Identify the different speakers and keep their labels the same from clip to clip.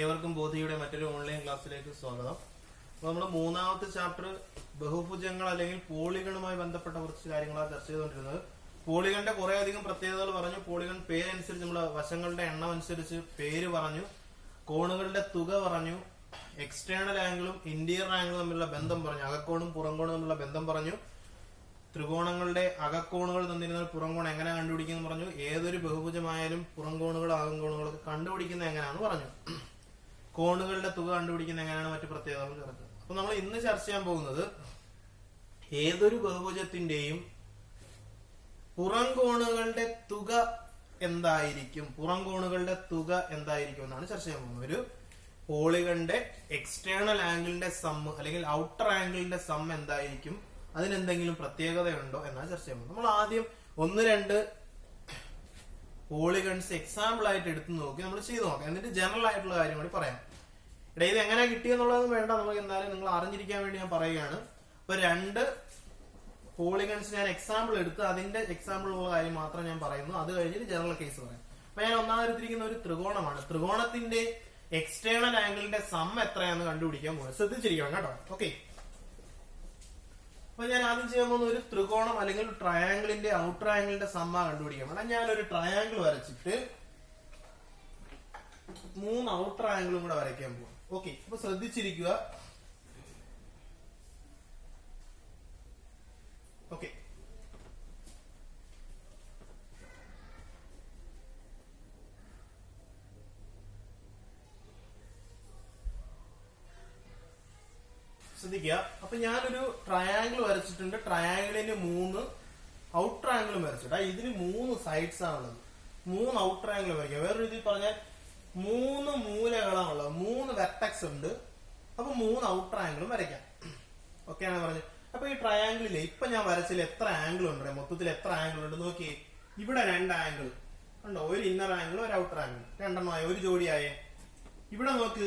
Speaker 1: ഏവർക്കും ബോധിയുടെ മറ്റൊരു ഓൺലൈൻ ക്ലാസ്സിലേക്ക് സ്വാഗതം. അപ്പോൾ നമ്മുടെ മൂന്നാമത്തെ ചാപ്റ്റർ ബഹുഭുജങ്ങൾ അല്ലെങ്കിൽ പോളിഗണുമായി ബന്ധപ്പെട്ട കുറച്ച് കാര്യങ്ങളാണ് ചർച്ച ചെയ്തുകൊണ്ടിരുന്നത്. പോളിഗണിന്റെ കുറെ അധികം പ്രത്യേകതകൾ പറഞ്ഞു. പോളിഗൺ പേരനുസരിച്ച് നമ്മുടെ വശങ്ങളുടെ എണ്ണം അനുസരിച്ച് പേര് പറഞ്ഞു, കോണുകളുടെ തുക പറഞ്ഞു, എക്സ്റ്റേണൽ ആംഗിളും ഇന്റീരിയർ ആംഗിളും തമ്മിലുള്ള ബന്ധം പറഞ്ഞു, അകക്കോണും പുറംകോണും തമ്മിലുള്ള ബന്ധം പറഞ്ഞു, ത്രികോണങ്ങളുടെ അകക്കോണുകൾ തന്നിരുന്നാൽ പുറംകോൺ എങ്ങനെ കണ്ടുപിടിക്കുന്നു പറഞ്ഞു, ഏതൊരു ബഹുഭുജമായാലും പുറംകോണുകൾ അകക്കോണുകളൊക്കെ കണ്ടുപിടിക്കുന്നത് എങ്ങനെയാണെന്ന് പറഞ്ഞു, കോണുകളുടെ തുക കണ്ടുപിടിക്കുന്ന എങ്ങനെയാണ് മറ്റു പ്രത്യേകതകൾ ചേർത്ത്. അപ്പൊ നമ്മൾ ഇന്ന് ചർച്ച ചെയ്യാൻ പോകുന്നത് ഏതൊരു ബഹുഭുജത്തിന്റെയും പുറംകോണുകളുടെ തുക എന്തായിരിക്കും, പുറംകോണുകളുടെ തുക എന്തായിരിക്കും എന്നാണ് ചർച്ച ചെയ്യാൻ പോകുന്നത്. ഒരു പോളിഗണിന്റെ എക്സ്റ്റേണൽ ആംഗിളിന്റെ സം അല്ലെങ്കിൽ ഔട്ടർ ആംഗിളിന്റെ സം എന്തായിരിക്കും, അതിനെന്തെങ്കിലും പ്രത്യേകതയുണ്ടോ എന്നാണ് ചർച്ച ചെയ്യുന്നത്. നമ്മൾ ആദ്യം ഒന്ന് രണ്ട് പോളിഗൺസ് എക്സാമ്പിൾ ആയിട്ട് എടുത്തു നോക്കി നമ്മൾ ചെയ്തു നോക്കാം. എന്നിട്ട് ജനറൽ ആയിട്ടുള്ള കാര്യം കൂടി പറയാം. ഇവിടെ ഇത് എങ്ങനെ കിട്ടിയെന്നുള്ളതൊന്നും വേണ്ട, നമുക്ക് എന്തായാലും നിങ്ങൾ അറിഞ്ഞിരിക്കാൻ വേണ്ടി ഞാൻ പറയുകയാണ്. അപ്പൊ രണ്ട് പോളിഗൺസ് ഞാൻ എക്സാമ്പിൾ എടുത്ത് അതിന്റെ എക്സാമ്പിൾ ഉള്ള കാര്യം മാത്രം ഞാൻ പറയുന്നു. അത് കഴിഞ്ഞിട്ട് ജനറൽ കേസ് പറയാം. അപ്പൊ ഞാൻ ഒന്നാമതെടുത്തിരിക്കുന്ന ഒരു ത്രികോണമാണ്. ത്രികോണത്തിന്റെ എക്സ്റ്റേണൽ ആംഗിളിന്റെ സം എത്രയാണെന്ന് കണ്ടുപിടിക്കാൻ പോകുന്നത്. ശ്രദ്ധിച്ചിരിക്കണം കേട്ടോ. ഓക്കെ, അപ്പൊ ഞാൻ ആദ്യം ചെയ്യാൻ പോകുന്ന ഒരു ത്രികോണം അല്ലെങ്കിൽ ട്രയാംഗിളിന്റെ ഔട്ടർ ആംഗിളിന്റെ സമ്മ കണ്ടുപിടിക്കാൻ വേണം. ഞാനൊരു ട്രയാംഗിൾ വരച്ചിട്ട് 3 ഔട്ടർ ആംഗിളും കൂടെ വരയ്ക്കാൻ പോകും. ഓക്കെ, അപ്പൊ ശ്രദ്ധിച്ചിരിക്കുക. ഓക്കെ, ശ്രദ്ധിക്കുക. അപ്പൊ ഞാനൊരു ട്രയാംഗിൾ വരച്ചിട്ടുണ്ട്. ട്രയാംഗിളിന് 3 ഔട്ടർ ആംഗിളും വരച്ചിട്ട് ഇതിന് 3 സൈഡ്സ് ആണുള്ളത്. 3 ഔട്ടർ ആംഗിൾ വരയ്ക്കുക. വേറൊരു രീതിയിൽ പറഞ്ഞാൽ 3 മൂലകളാണുള്ളത്, 3 വെർട്ടെക്സ് ഉണ്ട്. അപ്പൊ 3 ഔട്ടർ ആംഗിളും വരയ്ക്കാം. ഓക്കെയാണ് പറഞ്ഞത്. അപ്പൊ ഈ ട്രയാംഗിളില് ഇപ്പൊ ഞാൻ വരച്ചതിൽ എത്ര ആംഗിൾ ഉണ്ട്, മൊത്തത്തിൽ എത്ര ആംഗിൾ ഉണ്ട് നോക്കിയേ. ഇവിടെ 2 ആംഗിൾ ഉണ്ടോ, ഒരു ഇന്നർ ആംഗിൾ ഒരു ഔട്ടർ ആംഗിൾ, രണ്ടെണ്ണമായ ഒരു ജോഡിയായേ. ഇവിടെ നോക്ക്,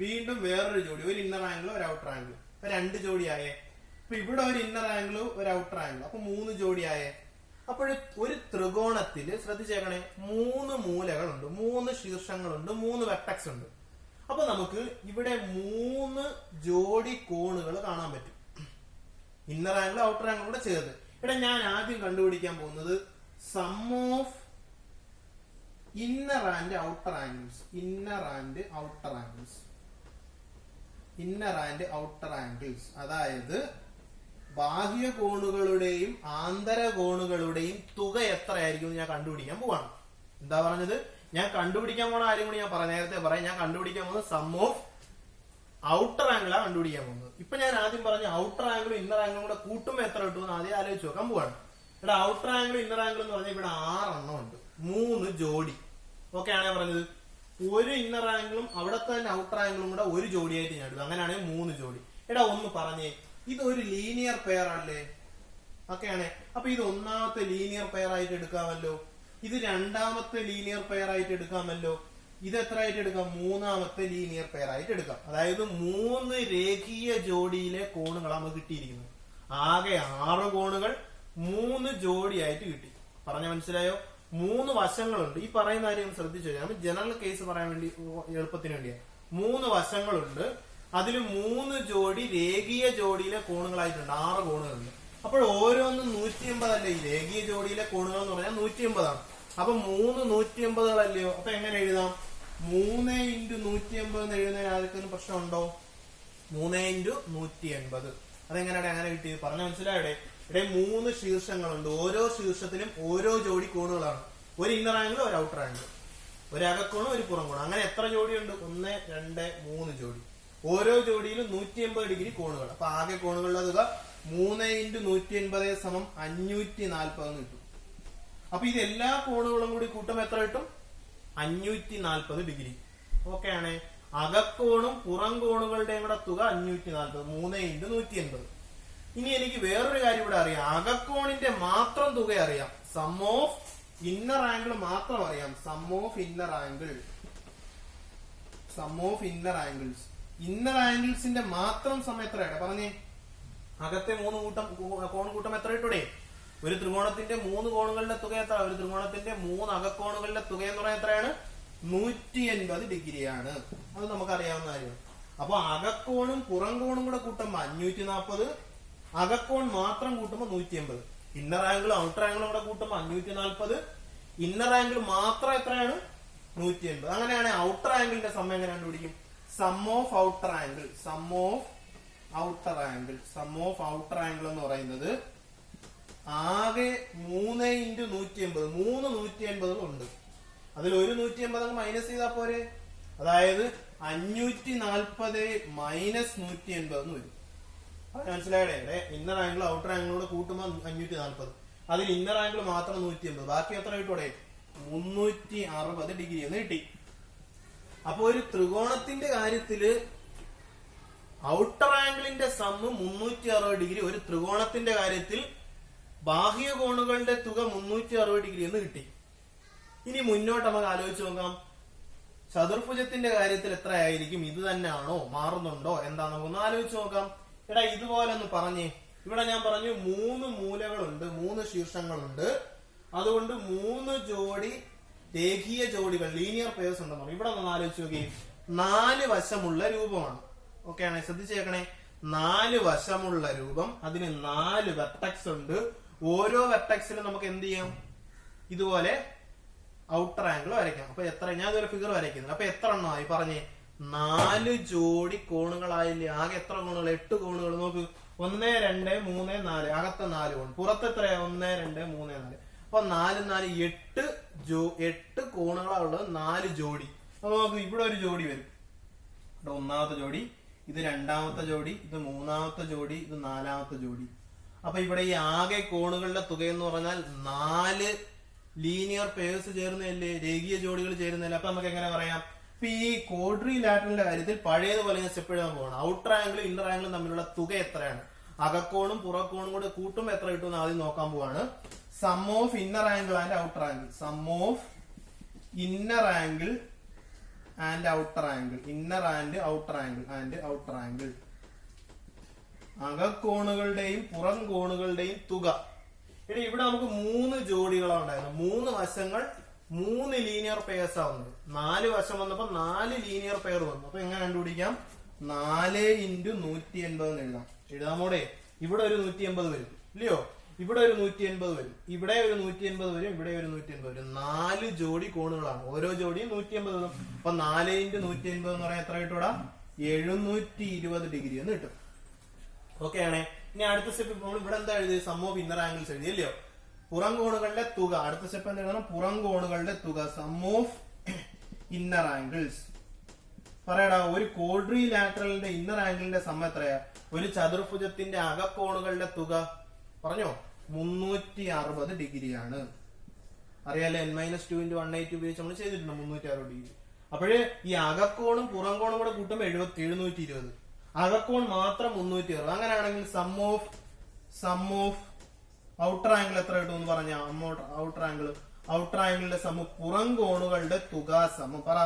Speaker 1: വീണ്ടും വേറൊരു ജോഡി, ഒരു ഇന്നർ ആംഗിൾ ഒരു ഔട്ടർ ആംഗിൾ, 2 ജോഡിയായേ. അപ്പൊ ഇവിടെ ഒരു ഇന്നർ ആംഗിൾ ഒരു ഔട്ടർ ആംഗിൾ, അപ്പൊ 3 ജോഡിയായേ. അപ്പോൾ ഒരു ത്രികോണത്തിൽ ശ്രദ്ധിച്ചേക്കണേ, 3 മൂലകളുണ്ട്, 3 ശീർഷങ്ങളുണ്ട്, 3 വെർട്ടെക്സ് ഉണ്ട്. അപ്പൊ നമുക്ക് ഇവിടെ 3 ജോഡി കോണുകൾ കാണാൻ പറ്റും, ഇന്നർ ആംഗിൾ ഔട്ടർ ആംഗിൾ കൂടെ ചേർത്ത്. ഇവിടെ ഞാൻ ആദ്യം കണ്ടുപിടിക്കാൻ പോകുന്നത് sum of inner and outer angles. Inner and outer angles, inner and outer angles, അതായത് ബാഹ്യ കോണുകളുടെയും ആന്തര കോണുകളുടെയും തുക എത്രയായിരിക്കും ഞാൻ കണ്ടുപിടിക്കാൻ പോവാണ്. എന്താ പറഞ്ഞത്, ഞാൻ കണ്ടുപിടിക്കാൻ പോണ കാര്യം കൂടി ഞാൻ നേരത്തെ പറയാം. ഞാൻ കണ്ടുപിടിക്കാൻ പോകുന്നത് സം ഓഫ് ഔട്ടർ ആംഗിളാണ് കണ്ടുപിടിക്കാൻ പോകുന്നത്. ഇപ്പൊ ഞാൻ ആദ്യം പറഞ്ഞ ഔട്ടർ ആംഗിളും ഇന്നർ ആംഗിളും കൂടെ കൂട്ടുമ്പോൾ എത്ര കിട്ടുമെന്ന് ആദ്യം ആലോചിച്ച് നോക്കാൻ പോവാണ്. ഇവിടെ ഔട്ടർ ആംഗിളും ഇന്നർ ആംഗിളും എന്ന് പറഞ്ഞാൽ ഇവിടെ 6 എണ്ണം ഉണ്ട്, 3 ജോഡി. ഓക്കെ ആണ് പറഞ്ഞത്. ഒരു ഇന്നർ ആംഗിളും അവിടത്തെ തന്നെ ഔട്ടർ ആംഗിളും കൂടെ ഒരു ജോഡിയായിട്ട് ഞാൻ എടുക്കും. അങ്ങനെയാണെങ്കിൽ 3 ജോഡി. എടാ ഒന്ന് പറഞ്ഞേ, ഇത് ഒരു ലീനിയർ പെയർ അല്ലേ? ഓക്കെയാണ്. അപ്പൊ ഇത് ഒന്നാമത്തെ ലീനിയർ പെയർ ആയിട്ട് എടുക്കാമല്ലോ, ഇത് രണ്ടാമത്തെ ലീനിയർ പെയർ ആയിട്ട് എടുക്കാമല്ലോ, ഇത് എത്ര ആയിട്ട് എടുക്കാം, മൂന്നാമത്തെ ലീനിയർ പെയർ ആയിട്ട് എടുക്കാം. അതായത് 3 രേഖീയ ജോഡിയിലെ കോണുകളാണ് നമുക്ക് കിട്ടിയിരിക്കുന്നത്. ആകെ 6 കോണുകൾ 3 ജോഡിയായിട്ട് കിട്ടി. പറഞ്ഞ മനസ്സിലായോ? 3 വശങ്ങളുണ്ട്. ഈ പറയുന്ന കാര്യം ശ്രദ്ധിച്ചു കഴിഞ്ഞാൽ ജനറൽ കേസ് പറയാൻ വേണ്ടി എളുപ്പത്തിന് വേണ്ടിയാണ്. 3 വശങ്ങളുണ്ട്, അതിൽ 3 ജോഡി രേഖീയ ജോഡിയിലെ കോണുകളായിട്ടുണ്ട്, 6 കോണുകളുണ്ട്. അപ്പോൾ ഓരോന്നും 180 അല്ലേ? ഈ രേഖീയ ജോഡിയിലെ കോണുകൾ എന്ന് പറഞ്ഞാൽ 180 ആണ്. അപ്പൊ 3 180 അപ്പൊ എങ്ങനെ എഴുതാം? 3 × 180 എന്ന് എഴുതുന്നതിന് ആർക്കും പ്രശ്നമുണ്ടോ? 3 × 180 അതെങ്ങനെയാണ് അങ്ങനെ കിട്ടിയത്? പറഞ്ഞ മനസ്സിലായോ? ഇവിടെ 3 ശീർഷങ്ങളുണ്ട്, ഓരോ ശീർഷത്തിലും ഓരോ ജോഡി കോണുകളാണ്. ഒരു ഇന്നർ ആംഗിൾ ഒരു ഔട്ടർ ആംഗിൾ, ഒരു അകക്കോണും ഒരു പുറംകോണും. അങ്ങനെ എത്ര ജോഡിയുണ്ട്? 1 2 3 ജോഡി. ഓരോ ജോഡിയിലും 180 ഡിഗ്രി കോണുകൾ. അപ്പൊ ആകെ കോണുകളുടെ തുക 3 × 180 = 540 എന്ന് കിട്ടും. അപ്പൊ ഇത് എല്ലാ കോണുകളും കൂടി കൂട്ടുമ്പോൾ എത്ര കിട്ടും? 540 ഡിഗ്രി. ഓക്കെ ആണ്. അകക്കോണും പുറം കോണുകളുടെയും കൂടെ തുക 540, 3 × 180. ഇനി എനിക്ക് വേറൊരു കാര്യം ഇവിടെ അറിയാം, അകക്കോണിന്റെ മാത്രം തുക അറിയാം, സം ഓഫ് ഇന്നർ ആംഗിൾ മാത്രം അറിയാം. Sum of inner angle, sum of inner angles, inner ആംഗിൾസിന്റെ മാത്രം സം എത്രയാണ് പറഞ്ഞേ? അകത്തെ 3 കോൺ കൂട്ടം എത്ര കിട്ടൂടെ? ഒരു ത്രികോണത്തിന്റെ 3 കോണുകളുടെ തുക എത്ര? ഒരു ത്രികോണത്തിന്റെ 3 അകക്കോണുകളുടെ തുക എന്ന് പറയാൻ എത്രയാണ്? 180 ഡിഗ്രിയാണ്. അത് നമുക്കറിയാവുന്ന കാര്യമാണ്. അപ്പൊ അകക്കോണും പുറം കോണും കൂടെ കൂട്ടുമ്പോ 540, അകക്കോൺ മാത്രം കൂട്ടുമ്പോ 180. ഇന്നർ ആംഗിളും ഔട്ടർ ആംഗിളും കൂടെ കൂട്ടുമ്പോ 540, ഇന്നർ ആംഗിൾ മാത്രം എത്രയാണ്? 180. അങ്ങനെയാണെങ്കിൽ ഔട്ടർ ആംഗിളിന്റെ സം എങ്ങനെ കണ്ടുപിടിക്കും? Sum of outer angle, sum of outer angle, sum of outer angle എന്ന് പറയുന്നത് ആകെ 3 × 180, 3 180 ഉണ്ട്. അതിൽ ഒരു 180 മൈനസ് ചെയ്താൽ പോരെ. അതായത് 540 മൈനസ് 180 എന്ന് വരും. മനസ്സിലായേ? ഇന്നർ ആംഗിൾ ഔട്ടർ ആംഗിളോട് കൂട്ടുമ്പോൾ 540, അതിൽ ഇന്നർ ആംഗിൾ മാത്രം 180, ബാക്കി എത്ര കിട്ടൂടെ? 360 ഡിഗ്രി എന്ന് കിട്ടി. അപ്പൊ ഒരു ത്രികോണത്തിന്റെ കാര്യത്തില് ഔട്ടർ ആംഗിളിന്റെ സമ്മ് 360 ഡിഗ്രി, ഒരു ത്രികോണത്തിന്റെ കാര്യത്തിൽ ബാഹ്യ കോണുകളുടെ തുക 360 ഡിഗ്രി എന്ന് കിട്ടി. ഇനി മുന്നോട്ട് നമുക്ക് ആലോചിച്ച് നോക്കാം, ചതുർഭുജത്തിന്റെ കാര്യത്തിൽ എത്രയായിരിക്കും? ഇത് തന്നെയാണോ, മാറുന്നുണ്ടോ, എന്താ? നമുക്കൊന്ന് ആലോചിച്ച് നോക്കാം. എടാ ഇതുപോലെ ഒന്ന് പറഞ്ഞേ. ഇവിടെ ഞാൻ പറഞ്ഞു 3 മൂലകളുണ്ട്, 3 ശീർഷങ്ങളുണ്ട്, അതുകൊണ്ട് 3 ജോഡി രേഖീയ ജോഡികൾ, ലീനിയർ പെയർസ് ഉണ്ടെന്ന് പറഞ്ഞു. ഇവിടെ ഒന്ന് ആലോചിച്ച് നോക്കി, 4 വശമുള്ള രൂപമാണ്. ഓക്കെ ആണേ? ശ്രദ്ധിച്ചേക്കണേ, 4 വശമുള്ള രൂപം, അതിന് 4 വെർട്ടക്സ് ഉണ്ട്. ഓരോ വെർട്ടക്സിലും നമുക്ക് എന്ത് ചെയ്യാം? ഇതുപോലെ ഔട്ടർ ആംഗിൾ വരയ്ക്കാം. അപ്പൊ എത്ര? ഞാൻ ഇതുപോലെ ഫിഗർ വരയ്ക്കുന്നത്. അപ്പൊ എത്ര എണ്ണമായി പറഞ്ഞേ? 4 ജോഡി കോണുകളായില്ലേ? ആകെ എത്ര കോണുകൾ? 8 കോണുകൾ. നോക്ക്, 1 2 3 4, അകത്തെ 4 കോൺ, പുറത്ത് എത്രയാ? 1 2 3 4. അപ്പൊ 4 4 8 കോണുകളാ ഉള്ളത്, 4 ജോഡി. അപ്പൊ നോക്ക്, ഇവിടെ ഒരു ജോഡി വരും, ഒന്നാമത്തെ ജോഡി, ഇത് രണ്ടാമത്തെ ജോഡി, ഇത് മൂന്നാമത്തെ ജോഡി, ഇത് നാലാമത്തെ ജോഡി. അപ്പൊ ഇവിടെ ഈ ആകെ കോണുകളുടെ തുക എന്ന് പറഞ്ഞാൽ 4 ലീനിയർ പെയർസ് ചേർന്നല്ലേ, രേഖീയ ജോഡികൾ ചേരുന്നില്ല. അപ്പൊ നമുക്ക് എങ്ങനെ പറയാം? ഇപ്പൊ ഈ ക്വാഡ്രിലാറ്ററലിന്റെ കാര്യത്തിൽ പഴയതുപോലെ ഞാൻ സ്റ്റെപ്പ് എഴുതാൻ പോകണം. ഔട്ടർ ആംഗിളും ഇന്നർ ആംഗിളും തമ്മിലുള്ള തുക എത്രയാണ്? അകക്കോണും പുറക്കോണും കൂടെ കൂട്ടുമ്പോൾ എത്ര കിട്ടുമെന്ന് ആദ്യം നോക്കാൻ പോവാണ്. Sum of inner angle and outer angle, sum of inner angle and outer angle, inner and outer angle, and outer angle, അകക്കോണുകളുടെയും പുറം കോണുകളുടെയും തുക. ഇനി ഇവിടെ നമുക്ക് 3 ജോഡികളാണ് ഉണ്ടായിരുന്നത്. 3 വശങ്ങൾ 3 ലീനിയർ പെയർസ് ആവുന്നത്. 4 വശം വന്നപ്പോ 4 ലീനിയർ പെയർ വന്നു. അപ്പൊ എങ്ങനെ കണ്ടുപിടിക്കാം? 4 × 180 എന്ന് എഴുതാം. എഴുതാമോടെ? ഇവിടെ ഒരു 180 വരും, ഇല്ലയോ? ഇവിടെ ഒരു 180 വരും, ഇവിടെ ഒരു 180 വരും, ഇവിടെ ഒരു 180 വരും. 4 ജോഡി കോണുകളാണ്, ഓരോ ജോഡിയും 180 വരും. അപ്പൊ 4 × 180 എന്ന് പറയാൻ എത്ര കിട്ടൂടാ? 720 ഡിഗ്രി എന്ന് കിട്ടും. ഓക്കെ ആണേ? ഇനി അടുത്ത സ്റ്റെപ്പ് നമ്മൾ ഇവിടെ എന്താ എഴുതി? സം ഓഫ് ഇന്നർ ആംഗിൾസ് എഴുതി, അല്ലയോ? പുറം കോണുകളുടെ തുക. അടുത്ത സ്റ്റെപ്പ് എന്താ എഴുതണം? പുറം കോണുകളുടെ തുക, സം ഓഫ് ഇന്നർ ആംഗിൾസ്. പറയടാ, ഒരു ക്വാഡ്രിലാറ്ററലിന്റെ ഇന്നർ ആംഗിളിന്റെ സം എത്രയാ? ഒരു ചതുർഭുജത്തിന്റെ അകക്കോണുകളുടെ തുക പറഞ്ഞോ? 360 ഡിഗ്രിയാണ്. അറിയാലോ, n-2 × 180 ഉപയോഗിച്ച് നമ്മൾ ചെയ്തിട്ടുണ്ട് 360 ഡിഗ്രി. അപ്പോഴേ ഈ അകക്കോണും പുറം കോണും കൂടെ കൂട്ടുമ്പോൾ 720, അകക്കോൺ മാത്രം 360. അങ്ങനെയാണെങ്കിൽ സം ഓഫ് ഔട്ടർ ആംഗിൾ എത്ര കിട്ടും പറഞ്ഞ? ഔട്ടർ ആംഗിളിന്റെ സം, പുറം കോണുകളുടെ തുക സം. പറ,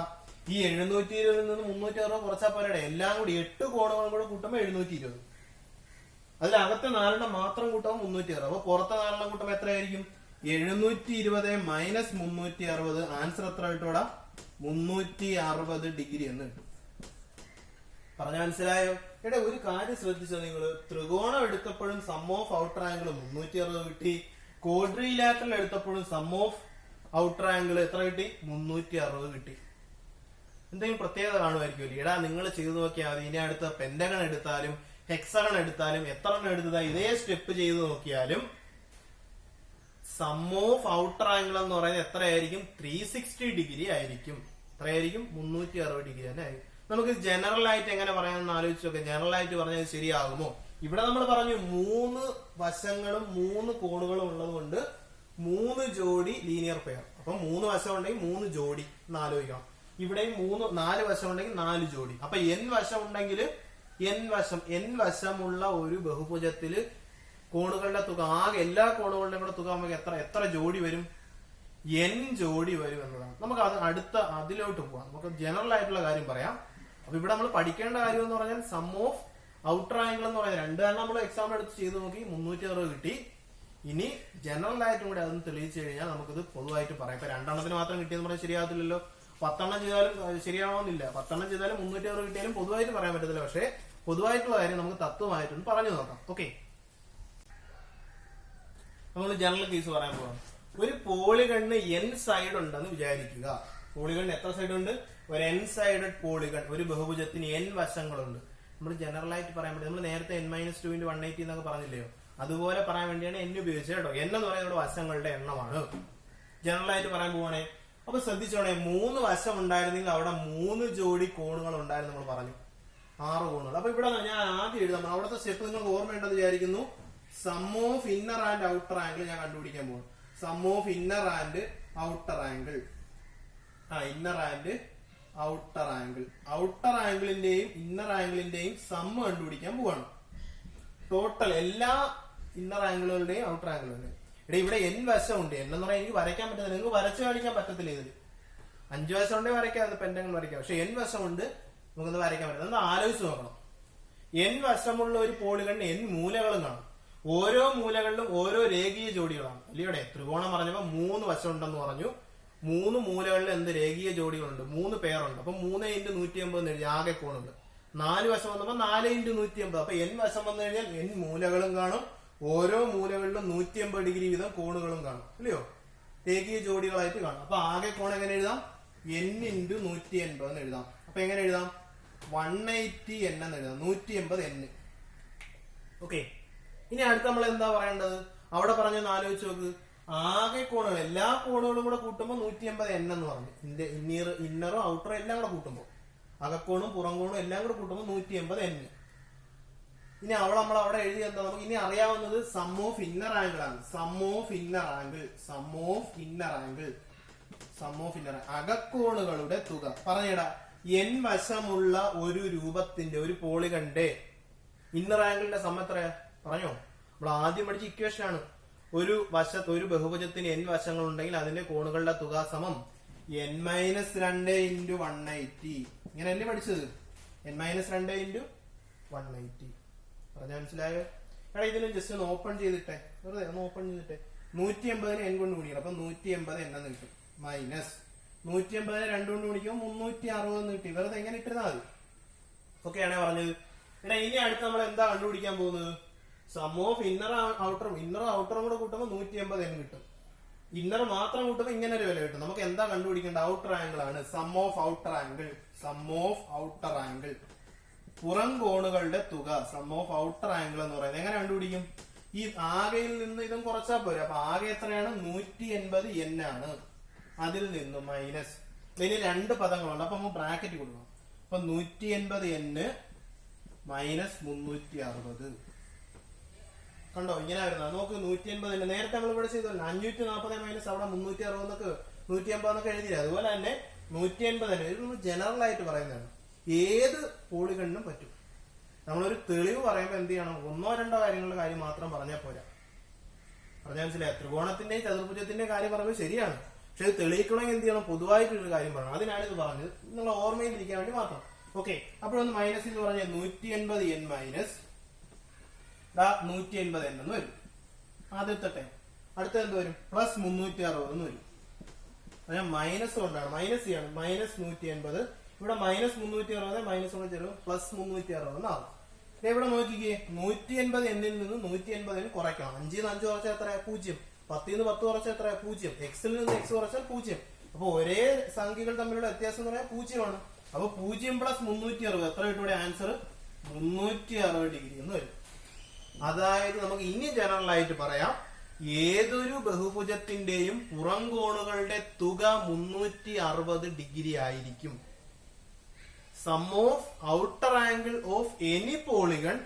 Speaker 1: ഈ 720 നിന്ന് 360 കുറച്ചാൽ പോരടെ? എല്ലാം കൂടി 8 കോണുകളും കൂടെ കൂട്ടുമ്പോൾ 720. അതിൽ അകത്തെ 4 മാത്രം കൂട്ടുമ്പോൾ 360. അപ്പൊ പുറത്തെ 4 കൂട്ടുമ്പോൾ എത്രയായിരിക്കും? 720 മൈനസ് 360. ആൻസർ എത്ര കിട്ടൂടാ? 360 ഡിഗ്രി എന്ന് കിട്ടും. പറഞ്ഞ മനസ്സിലായോ? എടാ ഒരു കാര്യം ശ്രദ്ധിച്ചോ നിങ്ങൾ, ത്രികോണം എടുത്തപ്പോഴും സം ഓഫ് ഔട്ടർ ആംഗിൾ 360 കിട്ടി, ക്വാഡ്രിലാറ്ററൽ എടുത്തപ്പോഴും സം ഓഫ് ഔട്ടർ ആംഗിൾ എത്ര കിട്ടി? 360 കിട്ടി. എന്തെങ്കിലും പ്രത്യേകത കാണുമായിരിക്കും. എടാ നിങ്ങൾ ചെയ്തു നോക്കിയാൽ മതി. ഇനി അടുത്ത പെന്റഗൺ എടുത്താലും ഹെക്സഗൺ എടുത്താലും എത്ര എണ്ണം എടുത്തതാ ഇതേ സ്റ്റെപ്പ് ചെയ്ത് നോക്കിയാലും സം ഓഫ് ഔട്ടർ ആംഗിൾ എന്ന് പറയുന്നത് എത്രയായിരിക്കും? 360 ഡിഗ്രി ആയിരിക്കും. എത്രയായിരിക്കും? 360 ഡിഗ്രി തന്നെ ആയിരിക്കും. നമുക്ക് ജനറൽ ആയിട്ട് എങ്ങനെ പറയാമെന്ന് ആലോചിച്ച് നോക്കാം. ജനറൽ ആയിട്ട് പറഞ്ഞാൽ ശരിയാകുമോ? ഇവിടെ നമ്മൾ പറഞ്ഞു 3 വശങ്ങളും 3 കോണുകളും ഉള്ളത് കൊണ്ട് 3 ജോഡി ലീനിയർ പെയർ. അപ്പൊ 3 വശം ഉണ്ടെങ്കിൽ 3 ജോഡി എന്ന് ആലോചിക്കണം. ഇവിടെയും 4 വശം ഉണ്ടെങ്കിൽ 4 ജോഡി. അപ്പൊ n വശം ഉണ്ടെങ്കിൽ n വശമുള്ള ഒരു ബഹുഭുജത്തില് കോണുകളുടെ തുക, ആകെ എല്ലാ കോണുകളുടെയും കൂടെ തുക നമുക്ക് എത്ര ജോഡി വരും? n ജോഡി വരും എന്നതാണ്. നമുക്ക് അതിലോട്ട് പോവാം. നമുക്ക് ജനറൽ ആയിട്ടുള്ള കാര്യം പറയാം. അപ്പൊ ഇവിടെ നമ്മൾ പഠിക്കേണ്ട കാര്യം എന്ന് പറഞ്ഞാൽ സം ഓഫ് ഔട്ടർ ആംഗിൾ എന്ന് പറയുന്നത് 2 കാരണം നമ്മൾ എക്സാം എടുത്ത് ചെയ്ത് നോക്കി 360 കിട്ടി. ഇനി ജനറൽ ആയിട്ടും കൂടെ അതൊന്ന് തെളിയിച്ചു കഴിഞ്ഞാൽ നമുക്കിത് പൊതുവായിട്ട് പറയാം. ഇപ്പൊ 2 എണ്ണത്തിന് മാത്രം കിട്ടിയെന്ന് പറഞ്ഞാൽ ശരിയാകത്തില്ലല്ലോ. 10 ചെയ്താലും ശരിയാവണമെന്നില്ല. 10 ചെയ്താലും 360 കിട്ടിയാലും പൊതുവായിട്ട് പറയാൻ പറ്റത്തില്ല. പക്ഷേ പൊതുവായിട്ടുള്ള കാര്യം നമുക്ക് തത്വമായിട്ടൊന്ന് പറഞ്ഞു നോക്കാം. ഓക്കെ, നമ്മൾ ജനറൽ കേസ് പറയാൻ പോകാം. ഒരു പോളിഗണിന് n സൈഡ് ഉണ്ടെന്ന് വിചാരിക്കുക. പോളിഗണിന് എത്ര സൈഡ് ഉണ്ട്? ഒരു n സൈഡഡ് പോളിഗൺ. ഒരു ബഹുഭുജത്തിന് n വശങ്ങളുണ്ട്. നമ്മൾ ജനറൽ ആയിട്ട് പറയാൻ വേണ്ടി നമ്മൾ നേരത്തെ n-2 × 180 എന്നൊക്കെ പറഞ്ഞില്ലയോ, അതുപോലെ പറയാൻ വേണ്ടിയാണ് n ഉപയോഗിച്ചത് കേട്ടോ. n എന്ന് പറയുന്നത് വശങ്ങളുടെ എണ്ണമാണ്. ജനറൽ ആയിട്ട് പറയാൻ പോവാണേ. അപ്പൊ ശ്രദ്ധിച്ചോണേ, 3 വശം ഉണ്ടായിരുന്നെങ്കിൽ അവിടെ 3 ജോഡി കോണുകൾ ഉണ്ടായിരുന്നു നമ്മൾ പറഞ്ഞു, 6 കോണുകൾ. അപ്പൊ ഇവിടെ ഞാൻ ആദ്യം എഴുതാം. അവിടുത്തെ സ്റ്റെപ്പ് നിങ്ങൾക്ക് ഓർമ്മയുണ്ടെന്ന് വിചാരിക്കുന്നു. Sum of inner and outer angle ഞാൻ കണ്ടുപിടിക്കാൻ പോകും. Sum of inner and outer angle. Inner and outer angle. Outer ആംഗിളിന്റെയും ഇന്നർ ആംഗിളിന്റെയും സം കണ്ടുപിടിക്കാൻ പോവാണ്. ടോട്ടൽ എല്ലാ ഇന്നർ ആംഗിളുകളുടെയും ഔട്ടർ ആംഗിളുകളുടെയും. ഇവിടെ n വശം ഉണ്ട്. n എന്ന് പറയാൻ എനിക്ക് വരയ്ക്കാൻ പറ്റുന്നില്ല, നിങ്ങൾക്ക് വരച്ചു കാണിക്കാൻ പറ്റത്തില്ല. ഇതിൽ 5 വശം ഉണ്ടെങ്കിൽ വരയ്ക്കാം, പെൻഡങ്ങൾ വരയ്ക്കാം. പക്ഷെ n വശം ഉണ്ട്, നമുക്കത് വരയ്ക്കാൻ പറ്റില്ല. ഒന്ന് ആലോചിച്ച് നോക്കണം. n വശമുള്ള ഒരു പോളിഗണിന് n മൂലകളും കാണും. ഓരോ മൂലകളിലും ഓരോ രേഖീയ ജോഡികളാണ്. അല്ലയോടെ ത്രികോണം പറഞ്ഞപ്പോ 3 വശം ഉണ്ടെന്ന് പറഞ്ഞു. 3 മൂലകളിൽ എന്ത് രേഖീയ ജോഡികളുണ്ട്? 3 പേരുണ്ട്. അപ്പൊ 3 × 180 എഴുതി. ആകെ കോണുണ്ട്. 4 വശം വന്നപ്പോ 4 × 180. അപ്പൊ n വശം വന്നു കഴിഞ്ഞാൽ n മൂലകളും കാണും. ഓരോ മൂലകളിലും 180 ഡിഗ്രി വീതം കോണുകളും കാണും. അല്ലയോ? രേഖീയ ജോഡികളായിട്ട് കാണും. അപ്പൊ ആകെ കോൺ എങ്ങനെ എഴുതാം? n × 180 എന്ന് എഴുതാം. അപ്പൊ എങ്ങനെ എഴുതാം? 180 n എന്ന് എഴുതാം. 180 n. ഓക്കെ, ഇനി അടുത്ത് നമ്മൾ എന്താ പറയേണ്ടത്? അവിടെ പറഞ്ഞൊന്ന് ആലോചിച്ച് നോക്ക്. ആകെ കോണുകൾ, എല്ലാ കോണുകളും കൂടെ കൂട്ടുമ്പോൾ 180 n എന്ന് പറഞ്ഞു. ഇന്നറും ഔട്ടറും എല്ലാം കൂടെ കൂട്ടുമ്പോൾ, അകക്കോണും പുറംകോണും എല്ലാം കൂടെ കൂട്ടുമ്പോൾ 180 n. ഇനി നമ്മൾ അവിടെ എഴുതി എന്താ? നമുക്ക് ഇനി അറിയാവുന്നത് സം ഓഫ് ഇന്നർ ആംഗിൾ ആണ്. Sum of inner angle, sum of inner angle, sum of inner അകക്കോണുകളുടെ തുക. പറഞ്ഞേടാ, n വശമുള്ള ഒരു രൂപത്തിന്റെ, ഒരു പോളിഗണിന്റെ ഇന്നർ ആംഗിളിന്റെ സം എത്രയാ? പറഞ്ഞോ? നമ്മൾ ആദ്യം പഠിച്ച ഇക്വേഷൻ ആണ്. ഒരു ബഹുഭുജത്തിന് n വശങ്ങൾ ഉണ്ടെങ്കിൽ അതിന്റെ കോണുകളുടെ തുക സമം n-2 × 180. ഇങ്ങനെയല്ലേ പഠിച്ചത്? n-2 × 180. പറഞ്ഞാൽ മനസ്സിലായോ? എടാ, ഇതിന് ജസ്റ്റ് ഒന്ന് ഓപ്പൺ ചെയ്തിട്ടെ, വെറുതെ ഒന്ന് ഓപ്പൺ ചെയ്തിട്ടെ. 180 n കൊണ്ട് ഗുണിക്കണം. അപ്പൊ 180 n എന്ന് കിട്ടും. മൈനസ് 180 2 കൊണ്ട് ഗുണിക്കുമ്പോൾ 360 കിട്ടി. വെറുതെ എങ്ങനെ ഇട്ടിരുന്നാൽ മതി. ഓക്കെയാണേ പറഞ്ഞത്. എടാ, ഇനി അടുത്ത് നമ്മൾ എന്താ കണ്ടുപിടിക്കാൻ പോകുന്നത്? സം ഓഫ് ഇന്നർ ഔട്ടറും. ഇന്നറും ഔട്ടറും കൂടെ കൂട്ടുമ്പോൾ 180 n കിട്ടും. ഇന്നർ മാത്രം കൂട്ടുമ്പോൾ ഇങ്ങനെ ഒരു വില കിട്ടും. നമുക്ക് എന്താ കണ്ടുപിടിക്കേണ്ടത്? ഔട്ടർ ആംഗിൾ ആണ്. Sum of outer angle, sum of outer angle, പുറം കോണുകളുടെ തുക. സം ഓഫ് ഔട്ടർ ആംഗിൾ എന്ന് പറയുന്നത് എങ്ങനെ കണ്ടുപിടിക്കും? ഈ ആകെയിൽ നിന്ന് ഇതും കുറച്ചാൽ പോരെ. അപ്പൊ ആകെ എത്രയാണ്? 180 n ആണ്. അതിൽ നിന്ന് മൈനസ്, ഇതിന് 2 പദങ്ങളുണ്ട്. അപ്പൊ നമുക്ക് ബ്രാക്കറ്റ് കൊടുക്കണം. അപ്പൊ 180 n മൈനസ് 360. കണ്ടോ? ഇങ്ങനെ വരുന്നത്. നോക്ക്, 180 നേരത്തെ നമ്മൾ ഇവിടെ ചെയ്തല്ലോ. 540 മൈനസ് അവിടെ 360 180 എഴുതിയില്ല. അതുപോലെ തന്നെ 180 ഇത് ജനറൽ ആയിട്ട് പറയുന്നതാണ്. ഏത് പോളിഗണിനും പറ്റും. നമ്മളൊരു തെളിവ് പറയുമ്പോൾ എന്ത് ചെയ്യണം? 1-2 കാര്യങ്ങളുടെ കാര്യം മാത്രം പറഞ്ഞാൽ പോരാ. പറഞ്ഞാൽ മനസ്സിലായി? ത്രികോണത്തിന്റെയും ചതുർഭുജത്തിന്റെയും കാര്യം പറയുമ്പോൾ ശരിയാണ്. പക്ഷെ ഇത് തെളിയിക്കണമെങ്കിൽ എന്ത് ചെയ്യണം? പൊതുവായിട്ടൊരു കാര്യം പറയണം. അതിനാണ് ഇത് പറഞ്ഞത്, നിങ്ങൾ ഓർമ്മയിൽ ഇരിക്കാൻ വേണ്ടി മാത്രം. ഓക്കെ, അപ്പോഴൊന്ന് മൈനസ് എന്ന് പറഞ്ഞാൽ 180 n മൈനസ് 180 n എന്ന് വരും. ആദ്യത്തെ അടുത്ത എന്ത് വരും? പ്ലസ് 360 എന്ന് വരും. ഞാൻ മൈനസ് കൊണ്ടാണ്, മൈനസ് ചെയ്യാണ്. മൈനസ് 180. ഇവിടെ മൈനസ് 360 മൈനസ് കൊണ്ട് ചേരും പ്ലസ് 360 എന്നാവും. ഇവിടെ നോക്കിക്കേ, 180 എന്നിൽ നിന്ന് 180 കുറയ്ക്കണം. 5 5 കുറച്ചാൽ എത്ര? 0. 10 10 കുറച്ചാൽ എത്ര? 0. എക്സിൽ നിന്ന് x കുറച്ചാൽ 0. അപ്പൊ ഒരേ സംഖ്യകൾ തമ്മിലുള്ള വ്യത്യാസം എന്ന് പറയാൻ 0 ആണ്. അപ്പൊ 0 പ്ലസ് 360 എത്ര കിട്ടും? ഇവിടെ ആൻസർ 360 ഡിഗ്രി എന്ന് വരും. അതായത് നമുക്ക് ഇനി ജനറൽ ആയിട്ട് പറയാം, ഏതൊരു ബഹുഭുജത്തിന്റെയും പുറം കോണുകളുടെ തുക 360 ഡിഗ്രി ആയിരിക്കും. Sum of outer angle of any polygon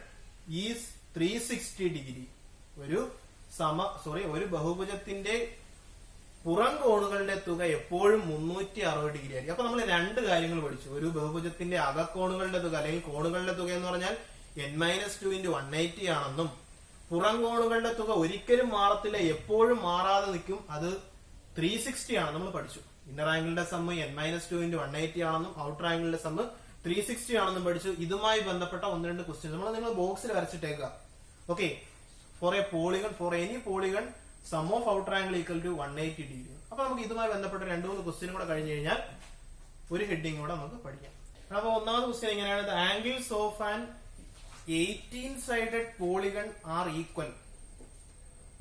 Speaker 1: is 360 degree. ഒരു ബഹുഭുജത്തിന്റെ പുറം കോണുകളുടെ തുക എപ്പോഴും 360 ഡിഗ്രി ആയിരിക്കും. അപ്പൊ നമ്മൾ 2 കാര്യങ്ങൾ പഠിച്ചു. ഒരു ബഹുഭുജത്തിന്റെ അകക്കോണുകളുടെ തുക അല്ലെങ്കിൽ കോണുകളുടെ തുക എന്ന് പറഞ്ഞാൽ n-2 × 180 ആണെന്നും, പുറം കോണുകളുടെ തുക ഒരിക്കലും മാറത്തില്ല, എപ്പോഴും മാറാതെ നിൽക്കും, അത് 360 ആണ് നമ്മൾ പഠിച്ചു. ഇന്നർ ആംഗിളിന്റെ സമ്മ് n-2 × 180 ആണെന്നും ഔട്ടർ ആംഗിളിന്റെ സമ്മ് 360 ആണെന്നും പഠിച്ചു. ഇതുമായി ബന്ധപ്പെട്ട 1-2 ക്വസ്റ്റ്യൻസ് നിങ്ങൾ ബോക്സിൽ വരച്ചിട്ടേക്കുക. Okay, for any polygon sum of outer angle equal to 180 degree. അപ്പൊ നമുക്ക് ഇതുമായി ബന്ധപ്പെട്ട 2-3 ക്വസ്റ്റ്യൻ കൂടെ കഴിഞ്ഞു കഴിഞ്ഞാൽ ഒരു ഹെഡിങ് കൂടെ നമുക്ക് പഠിക്കാം. അപ്പൊ ഒന്നാമത്തെ ക്വസ്റ്റ്യൻ എങ്ങനെയാണ്? The angles of an 18-sided polygon are equal.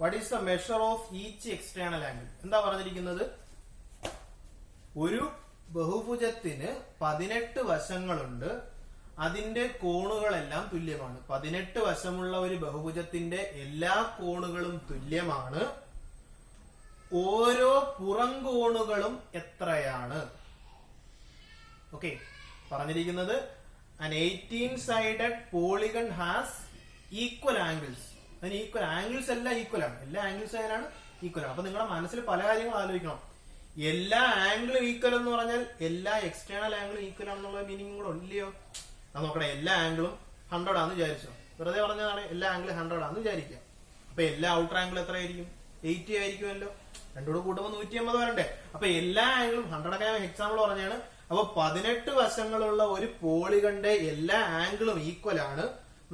Speaker 1: What is the measure of each external angle? എന്താ പറഞ്ഞിരിക്കുന്നത്? ഒരു ബഹുഭുജത്തിന് 18 വശങ്ങളുണ്ട്, അതിന്റെ കോണുകളെല്ലാം തുല്യമാണ്. 18 വശമുള്ള ഒരു ബഹുഭുജത്തിന്റെ എല്ലാ കോണുകളും തുല്യമാണ്. ഓരോ പുറംകോണുകളും എത്രയാണ്? ഓക്കെ, പറഞ്ഞിരിക്കുന്നത് an 18-sided polygon has equal angles. അതിന് ഈക്വൽ ആംഗിൾസ് എല്ലാം ഈക്വൽ ആണ്. എല്ലാ ആംഗിൾസ് അതിനാണ് ഈക്വൽ ആണ്. അപ്പൊ നിങ്ങളുടെ മനസ്സിൽ പല കാര്യങ്ങൾ ആലോചിക്കണം. എല്ലാ ആംഗിളും ഈക്വൽ എന്ന് പറഞ്ഞാൽ എല്ലാ എക്സ്റ്റേണൽ ആംഗിളും ഈക്വൽ ആണെന്നുള്ള മീനിങ് കൂടെ ഇല്ലയോ? നോക്കണേ, എല്ലാ ആംഗിളും 100 ആണെന്ന് വിചാരിച്ചോ. വെറുതെ പറഞ്ഞതാണ് എല്ലാ ആംഗിളും 100 ആണെന്ന് വിചാരിക്കാം. അപ്പൊ എല്ലാ ഔട്ടർ ആംഗിൾ എത്രയായിരിക്കും? 80 ആയിരിക്കുമല്ലോ. രണ്ടുകൂടെ കൂട്ടുമ്പോൾ 180 വരണ്ടേ? അപ്പൊ എല്ലാ ആംഗിളും 100 ഒക്കെ ഞാൻ എക്സാമ്പിൾ പറഞ്ഞാണ്. അപ്പൊ 18 വശങ്ങളുള്ള ഒരു പോളിഗന്റെ എല്ലാ ആംഗിളും ഈക്വൽ ആണ്.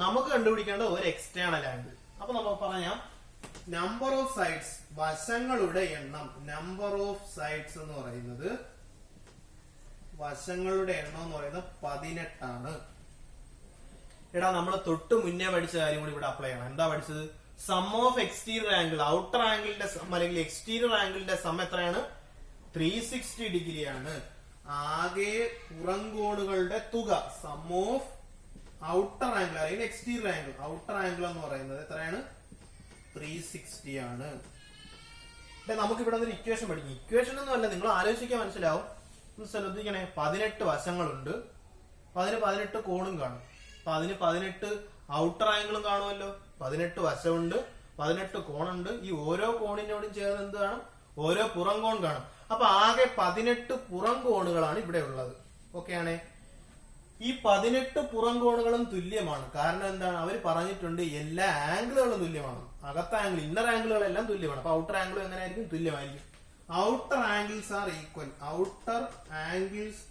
Speaker 1: നമുക്ക് കണ്ടുപിടിക്കേണ്ടത് ഒരു എക്സ്റ്റേണൽ ആംഗിൾ. അപ്പൊ നമുക്ക് പറയാം നമ്പർ ഓഫ് സൈഡ്സ്, വശങ്ങളുടെ എണ്ണം. നമ്പർ ഓഫ് സൈഡ്സ് എന്ന് പറയുന്നത്, വശങ്ങളുടെ എണ്ണം എന്ന് പറയുന്നത് 18 ആണ്. എടാ, നമ്മൾ തൊട്ട് മുന്നേ പഠിച്ച കാര്യം കൂടി ഇവിടെ അപ്ലൈ ചെയ്യണം. എന്താ പഠിച്ചത്? Sum of exterior angle, outer ആംഗിളിന്റെ സം അല്ലെങ്കിൽ എക്സ്റ്റീരിയർ ആംഗിളിന്റെ സം എത്രയാണ്? 360 ഡിഗ്രി ആണ്. ആകെ പുറംകോണുകളുടെ തുക, സം ഓഫ് ഔട്ടർ ആംഗിൾ അല്ലെങ്കിൽ എക്സ്റ്റീരിയർ ആംഗിൾ, ഔട്ടർ ആംഗിൾ എന്ന് പറയുന്നത് എത്രയാണ്? 360 ആണ്. നമുക്ക് ഇവിടെ ഒരു ഇക്വേഷൻ പഠിക്കും. ഇക്വേഷൻ ഒന്നും അല്ല, നിങ്ങൾ ആലോചിക്കാൻ മനസ്സിലാവും. ശ്രദ്ധിക്കണേ, 18 വശങ്ങളുണ്ട്, അതിന് 18 കോണും കാണും. അപ്പൊ അതിന് 18 ഔട്ടർ ആംഗിളും കാണുമല്ലോ. 18 വശമുണ്ട്, 18 കോണുണ്ട്. ഈ ഓരോ കോണിനോടും ചേർന്ന് എന്ത് കാണും? ഓരോ പുറം കോൺ കാണും. അപ്പൊ ആകെ 18 പുറം കോണുകളാണ് ഇവിടെ ഉള്ളത്. ഓക്കെ ആണേ. ഈ 18 പുറം കോണുകളും തുല്യമാണ്. കാരണം എന്താണ്? അവർ പറഞ്ഞിട്ടുണ്ട് എല്ലാ ആംഗിളുകളും തുല്യമാണ്. അകത്ത ആംഗിൾ, ഇന്നർ ആംഗിളുകളെല്ലാം തുല്യമാണ്. അപ്പൊ ഔട്ടർ ആംഗിളും എങ്ങനെയായിരിക്കും? തുല്യമായിരിക്കും. Outer angles are equal. Outer angles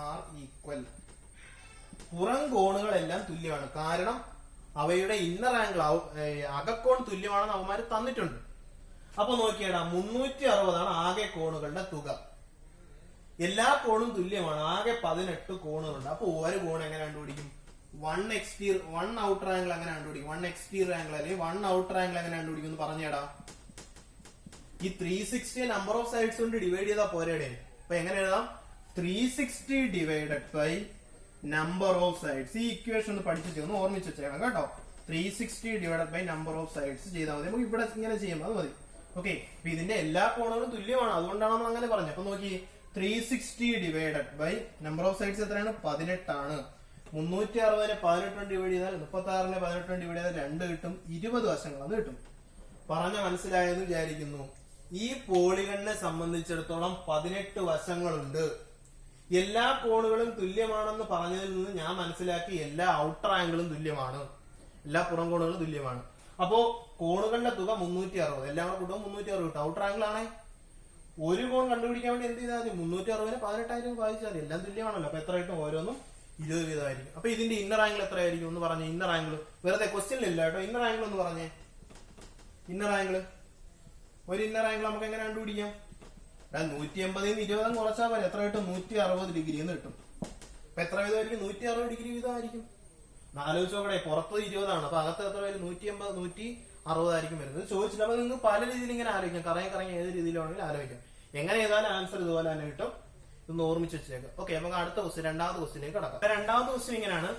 Speaker 1: are equal. പുറം കോണുകളെല്ലാം തുല്യമാണ്. കാരണം അവയുടെ ഇന്നർ ആംഗിൾ, അകക്കോൺ തുല്യമാണെന്ന് അവന്മാര് തന്നിട്ടുണ്ട്. അപ്പൊ നോക്കിയാടാ, 360 ആകെ കോണുകളുടെ തുക. എല്ലാ കോണും തുല്യമാണ്. ആകെ 18 കോണുകളുണ്ട്. അപ്പൊ ഒരു കോൺ എങ്ങനെ കണ്ടുപിടിക്കും? 1 ഔട്ടർ ആംഗിൾ എങ്ങനെ കണ്ടുപിടിക്കും? 1 എക്സ്റ്റീരിയർ ആംഗിൾ അല്ലെങ്കിൽ 1 ഔട്ടർ ആംഗിൾ എങ്ങനെ കണ്ടുപിടിക്കും എന്ന് പറഞ്ഞേടാ. ഈ 360 നമ്പർ ഓഫ് സൈഡ്സ് കൊണ്ട് ഡിവൈഡ് ചെയ്താൽ പോരേടെ. അപ്പൊ എങ്ങനെ എഴുതാം? 360 divided by number of sides. ഈ ഇക്വേഷൻ ഒന്ന് പഠിച്ചു ഒന്ന് ഓർമ്മിച്ച് വെച്ചേക്കണം കേട്ടോ. 360 divided by number of sides ചെയ്താൽ മതി. നമുക്ക് ഇവിടെ ഇങ്ങനെ ചെയ്യാം, അത് മതി. ഓക്കെ, അപ്പൊ ഇതിന്റെ എല്ലാ കോണുകളും തുല്യമാണ്. അതുകൊണ്ടാണ് നമ്മൾ അങ്ങനെ പറഞ്ഞത്. അപ്പൊ നോക്കി, 360 divided by number of sides എത്രയാണ്? 18 ആണ്. 360 18 ഡിവൈഡ് ചെയ്താൽ 36 18 ഡിവൈഡ് ചെയ്താൽ 2 കിട്ടും. 20 വശങ്ങളാണ് കിട്ടും. പറഞ്ഞ മനസ്സിലായെന്ന് വിചാരിക്കുന്നു. ഈ പോളിഗണിനെ സംബന്ധിച്ചിടത്തോളം 18 വശങ്ങളുണ്ട്. എല്ലാ കോണുകളും തുല്യമാണെന്ന് പറഞ്ഞതിൽ നിന്ന് ഞാൻ മനസ്സിലാക്കി എല്ലാ ഔട്ടർ ആംഗിളും തുല്യമാണ്, എല്ലാ പുറം കോണുകളും തുല്യമാണ്. അപ്പോ കോണുകളുടെ തുക 360, എല്ലാം കൂടെ കൂട്ടുമ്പോൾ 360 കിട്ടും. ഔട്ടർ ആംഗിൾ ആണേ. ഒരു കോൺ കണ്ടുപിടിക്കാൻ വേണ്ടി എന്ത് ചെയ്താൽ മതി? 360 18 ഭാഗിച്ചാൽ മതി. എല്ലാം തുല്യമാണല്ലോ. അപ്പൊ എത്ര കിട്ടും? ഓരോന്നും 20 വീതമായിരിക്കും. അപ്പൊ ഇതിന്റെ ഇന്നർ ആംഗിൾ എത്രയായിരിക്കും എന്ന് പറഞ്ഞേ. ഇന്നർ ആംഗിൾ വെറുതെ ക്വസ്റ്റ്യനിലില്ല കേട്ടോ. ഇന്നർ ആംഗിൾ എന്ന് പറഞ്ഞേ. ഇന്നർ ആംഗിൾ, ഒരു ഇന്നർ ആംഗിൾ നമുക്ക് എങ്ങനെ കണ്ടുപിടിക്കാം? 180 20 കുറച്ചാൽ പോലെ എത്ര കിട്ടും? 160 ഡിഗ്രി എന്ന് കിട്ടും. അപ്പൊ എത്ര വീതമായിരിക്കും? 160 ഡിഗ്രി വീതമായിരിക്കും. ആലോചിച്ച് നോക്കണേ, പുറത്ത് 20 ആണ്. അപ്പൊ അകത്ത് എത്ര വരും? 180 160 ആയിരിക്കും വരുന്നത്. ചോദിച്ചില്ല. അപ്പൊ നിങ്ങൾക്ക് പല രീതിയിൽ ഇങ്ങനെ ആലോചിക്കാം. കറങ്ങി ഏത് രീതിയിലാണെങ്കിലും ആലോചിക്കാം. എങ്ങനെ ചെയ്താലും ആൻസർ ഇതുപോലെ തന്നെ കിട്ടും. ഇതൊന്ന് ഓർമ്മിച്ച് വെച്ചേക്കാം. ഓക്കെ, നമുക്ക് അടുത്ത ക്വസ്റ്റ്യൻ, രണ്ടാമത്തെ ക്വസ്റ്റ്യനിലേക്ക് കടക്കാം. രണ്ടാമത്തെ ക്വസ്റ്റ്യൻ ഇങ്ങനെയാണ്.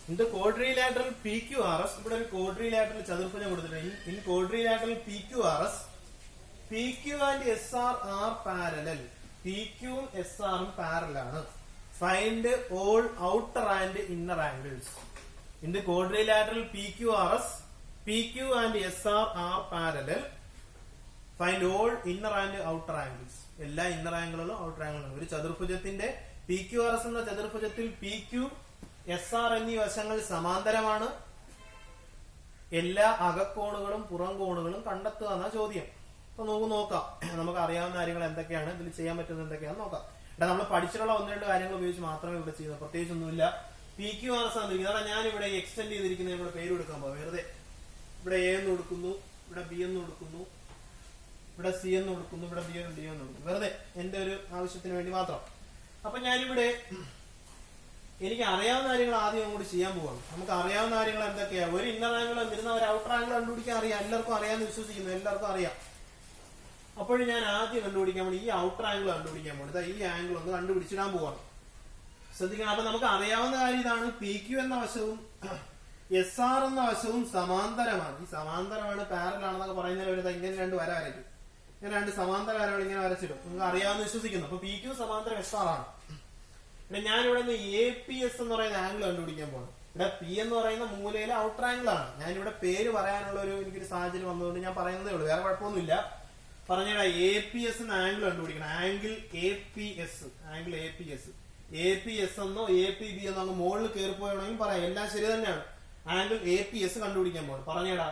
Speaker 1: ഇൻ ദ ക്വാഡ്രിലാറ്ററൽ PQRS, ഇവിടെ ഒരു ക്വാഡ്രിലാറ്ററൽ ചതുർഭുജം കൊടുത്തിട്ടുണ്ട്. In quadrilateral PQRS, PQ and SR R parallel. PQ ഉം SR ഉം പാരലൽ ആണ്. Find all outer and inner angles. In the quadrilateral PQRS, PQ and SR R parallel. Find all inner and outer angles. എല്ലാ inner ആംഗിളുകളും outer ആംഗിളും. ഒരു ചതുർഭുജത്തിന്റെ PQRS എന്ന ചതുർഭുജത്തിൽ PQ SR എന്നീ വശങ്ങൾ സമാന്തരമാണ്. എല്ലാ അകക്കോണുകളും പുറം കോണുകളും കണ്ടെത്തുക എന്ന ചോദ്യം. അപ്പൊ നമുക്ക് നോക്കാം, നമുക്ക് അറിയാവുന്ന കാര്യങ്ങൾ എന്തൊക്കെയാണ്, ഇതിൽ ചെയ്യാൻ പറ്റുന്നത് എന്തൊക്കെയാണെന്ന് നോക്കാം. ഇവിടെ നമ്മൾ പഠിച്ചിട്ടുള്ള 1-2 കാര്യങ്ങൾ ഉപയോഗിച്ച് മാത്രമേ ഇവിടെ ചെയ്യുന്നത്. പ്രത്യേകിച്ചൊന്നുമില്ല. PQRS ആണ്. ഞാൻ ഇവിടെ എക്സ്റ്റെൻഡ് ചെയ്തിരിക്കുന്ന ഇവിടെ പേര് കൊടുക്കാൻ പോകും. വെറുതെ ഇവിടെ A എന്ന് കൊടുക്കുന്നു, ഇവിടെ B എന്ന് കൊടുക്കുന്നു, ഇവിടെ സി എന്ന് കൊടുക്കുന്നു, ഇവിടെ ബി ഡി എന്ന് കൊടുക്കുന്നു, വെറുതെ എന്റെ ഒരു ആവശ്യത്തിന് വേണ്ടി മാത്രം. അപ്പൊ ഞാനിവിടെ എനിക്ക് അറിയാവുന്ന കാര്യങ്ങൾ ആദ്യം അങ്ങോട്ട് ചെയ്യാൻ പോവാണ്. നമുക്ക് അറിയാവുന്ന കാര്യങ്ങൾ എന്തൊക്കെയാ? ഒരു ഇന്നർ ആംഗിൾ വരുന്ന ഒരു ഔട്ടർ ആംഗിൾ കണ്ടുപിടിക്കാൻ അറിയാം, എല്ലാവർക്കും അറിയാമെന്ന് വിശ്വസിക്കുന്നു, എല്ലാവർക്കും അറിയാം. അപ്പോഴും ഞാൻ ആദ്യം കണ്ടുപിടിക്കാൻ വേണ്ടി ഈ ഔട്ടർ ആംഗിൾ കണ്ടുപിടിക്കാൻ വേണ്ടി ഈ ആംഗിൾ ഒന്ന് കണ്ടുപിടിച്ചിടാൻ പോവാണ്. ശ്രദ്ധിക്കണം. അപ്പൊ നമുക്ക് അറിയാവുന്ന കാര്യം ഇതാണ്, പി ക്യു എന്ന വശവും എസ് ആർ എന്ന വശവും സമാന്തരമാണ്. ഈ സമാന്തരമാണ്, പാരലാണെന്നൊക്കെ പറയുന്നതിൽ ഇങ്ങനെ രണ്ട് വര വരയ്ക്കും, ഇങ്ങനെ രണ്ട് സമാന്തര വരകൾ ഇങ്ങനെ വരച്ചിടും. നിങ്ങൾക്ക് അറിയാമെന്ന് വിശ്വസിക്കുന്നു. അപ്പൊ പി ക്യു സമാന്തരം എസ് ആർ ആണ്. പിന്നെ ഞാനിവിടെ നിന്ന് എ പി എസ് എന്ന് പറയുന്ന ആംഗിൾ കണ്ടുപിടിക്കാൻ പോകണം. ഇവിടെ പി എന്ന് പറയുന്ന മൂലയിലെ ഔട്ടർ ആംഗിൾ ആണ്. ഞാനിവിടെ പേര് പറയാനുള്ള എനിക്കൊരു സാഹചര്യം വന്നതുകൊണ്ട് ഞാൻ പറയുന്നതേ ഉള്ളൂ, വേറെ കുഴപ്പമൊന്നുമില്ല. പറഞ്ഞാൽ എ പി എസ് എന്ന ആംഗിൾ കണ്ടുപിടിക്കണം. Angle A P S, angle A P S, A P S എന്നോ എ പി ബി എന്നോ അങ്ങ് മുകളിൽ കയറിപ്പോയാണെങ്കിൽ പറയാം, എല്ലാം ശരി തന്നെയാണ്. ആംഗിൾ എ പി എസ് കണ്ടുപിടിക്കാൻ പോകണം. പറഞ്ഞേടാ,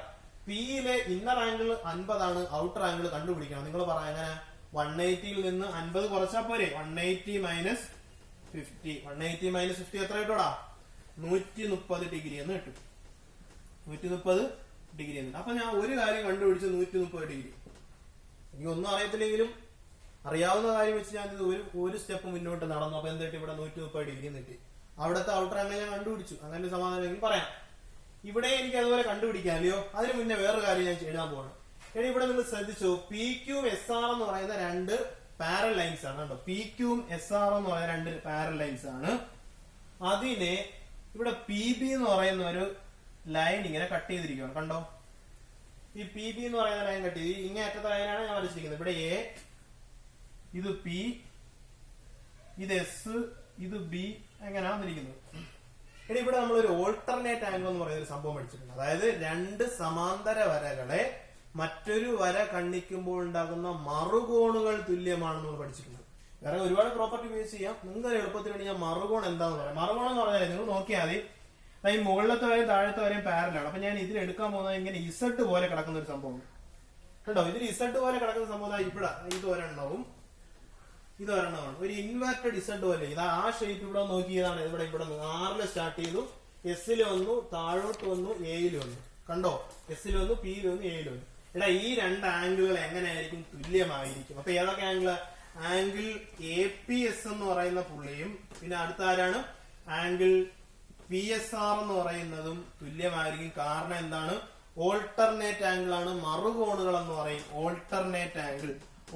Speaker 1: പിയിലെ ഇന്നർ ആംഗിൾ 50 ആണ്, ഔട്ടർ ആംഗിൾ കണ്ടുപിടിക്കണം. നിങ്ങൾ പറയാം എങ്ങനെ? 180യിൽ നിന്ന് 50 കുറച്ചാൽ പോരെ? 180 മൈനസ് 50, 180 മൈനസ് 50 എത്ര കിട്ടൂടാ? 130 ഡിഗ്രി എന്ന് കിട്ടും. 130 ഡിഗ്രി എന്ന്. അപ്പൊ ഞാൻ ഒരു കാര്യം കണ്ടുപിടിച്ച് 130 ഡിഗ്രി. എനിക്ക് ഒന്നും അറിയത്തില്ലെങ്കിലും അറിയാവുന്ന കാര്യം വെച്ച് ഞാൻ ഇത് ഒരു സ്റ്റെപ്പ് മുന്നോട്ട് നടന്നു. അപ്പൊ എന്തിട്ട് ഇവിടെ 130 ഡിഗ്രി കിട്ടി. അവിടുത്തെ ഔട്ടർ ആംഗിൾ ഞാൻ കണ്ടുപിടിച്ചു. അങ്ങനെ സമാധാനം പറയാം. ഇവിടെ എനിക്ക് അതുപോലെ കണ്ടുപിടിക്കാം, അല്ലയോ? അതിന് മുന്നേ വേറൊരു കാര്യം ഞാൻ എഴുതാൻ പോകണം. ഇനി ഇവിടെ നിങ്ങൾ ശ്രദ്ധിച്ചു, പി ക്യൂ എസ് ആർ എന്ന് പറയുന്ന രണ്ട് പാരൽ ലൈൻസ് ആണ് കേട്ടോ. പി ക്യൂം എസ് ആർ എന്ന് പറയുന്ന രണ്ട് പാരൽ ലൈൻസ് ആണ്. അതിനെ ഇവിടെ പി ബി എന്ന് പറയുന്ന ഒരു ലൈൻ ഇങ്ങനെ കട്ട് ചെയ്തിരിക്കുകയാണ്, കണ്ടോ? ഈ പി ബി എന്ന് പറയുന്ന ലൈൻ കട്ട് ചെയ്ത് ഇങ്ങനെ അറ്റത്തെ ലൈനാണ് ഞാൻ വരച്ചിരിക്കുന്നത്. ഇവിടെ എ, ഇത് പി, ഇത് എസ്, ഇത് ബി, എങ്ങനെയാണ് വന്നിരിക്കുന്നത്. ഇനി ഇവിടെ നമ്മളൊരു ഓൾട്ടർനേറ്റ് ആംഗിൾ എന്ന് പറയുന്ന ഒരു സംഭവം പഠിച്ചിട്ടുണ്ട്. അതായത് രണ്ട് സമാന്തര വരകളെ മറ്റൊരു വര കണ്ണിക്കുമ്പോൾ ഉണ്ടാകുന്ന മറുകോണുകൾ തുല്യമാണെന്ന് നമ്മൾ പഠിച്ചിട്ടുണ്ട്. വേറെ ഒരുപാട് പ്രോപ്പർട്ടി ഉപയോഗിച്ച് ചെയ്യാം. നിങ്ങൾക്ക് എളുപ്പത്തിന് വേണ്ടി ഞാൻ മറുകോൺ എന്താന്ന് പറയാം. മറുകോണം എന്ന് പറഞ്ഞാൽ നിങ്ങൾ നോക്കിയാൽ മതി, ഈ മുകളിലത്തെ വരെയും താഴത്തെ വരെയും പാരലാണ്. അപ്പൊ ഞാൻ ഇതിൽ എടുക്കാൻ പോകുന്നത് ഇങ്ങനെ ഇസഡ് പോലെ കിടക്കുന്ന ഒരു സംഭവം കേട്ടോ. ഇതിൽ ഇസഡ് പോലെ കിടക്കുന്ന സംഭവം ഇവിടെ ഇതൊരെണ്ണവും ഇതൊരെണ്ണമാണ്. ഒരു ഇൻവേർട്ടഡ് ഇസഡ് പോലെ. ഇത് ആ ഷേപ്പ് ഇവിടെ നോക്കിയതാണ്. ഇവിടെ ആറില് സ്റ്റാർട്ട് ചെയ്തു, എസ്സിൽ വന്നു, താഴോട്ട് വന്നു, എയിൽ വന്നു, കണ്ടോ? എസ്സിൽ വന്നു, പിയിൽ വന്നു, എയിൽ വന്നു. ഇവിടെ ഈ രണ്ട് ആംഗിളുകൾ എങ്ങനെയായിരിക്കും? തുല്യമായിരിക്കും. അപ്പൊ ഏതൊക്കെ angle? Angle A P S എന്ന് പറയുന്ന പുള്ളിയും പിന്നെ അടുത്ത ആരാണ്? ആംഗിൾ പി എസ് ആർ എന്ന് പറയുന്നതും തുല്യമായിരിക്കും. കാരണം എന്താണ്? ഓൾട്ടർനേറ്റ് ആംഗിൾ ആണ്. മറുകോണുകൾ എന്ന് പറയും alternate angle.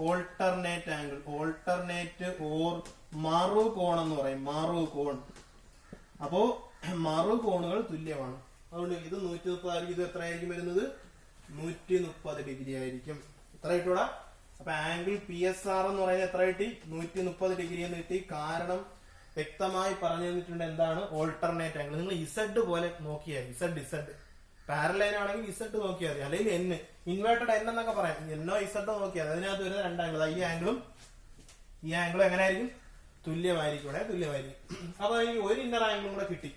Speaker 1: Alternate angle, alternate or മറുകോൺ എന്ന് പറയും, മറുകോൺ. അപ്പോ മറുകോണുകൾ തുല്യമാണ്. അതുകൊണ്ട് ഇത് 130 ആയിരിക്കും. ഇത് എത്രയായിരിക്കും വരുന്നത്? 130 ഡിഗ്രി ആയിരിക്കും. എത്ര കിട്ടൂടാ? അപ്പൊ ആംഗിൾ പി എസ് ആർ എന്ന് പറയുന്നത് എത്ര കിട്ടി? 130 ഡിഗ്രി എന്ന് കിട്ടി. കാരണം വ്യക്തമായി പറഞ്ഞു തന്നിട്ടുണ്ട് എന്താണ് ഓൾട്ടർനേറ്റ് ആംഗിൾ. നിങ്ങൾ ഇസഡ് പോലെ നോക്കിയാൽ ഇസഡ് പാരലൈൻ ആണെങ്കിൽ ഇസഡ് നോക്കിയാൽ മതി, അല്ലെങ്കിൽ എൻ ഇൻവേർട്ടഡ് എൻ എന്നൊക്കെ പറയാം. എന്നോ ഇസഡോ നോക്കിയാൽ അതിനകത്ത് വരുന്ന രണ്ടാംഗിൾ, ഈ ആംഗിളും ഈ ആംഗിളും എങ്ങനെയായിരിക്കും? തുല്യമായിരിക്കും. ഇവിടെ തുല്യമായിരിക്കും. അപ്പൊ എനിക്ക് ഒരു ഇന്നർ ആംഗിളും കൂടെ കിട്ടി.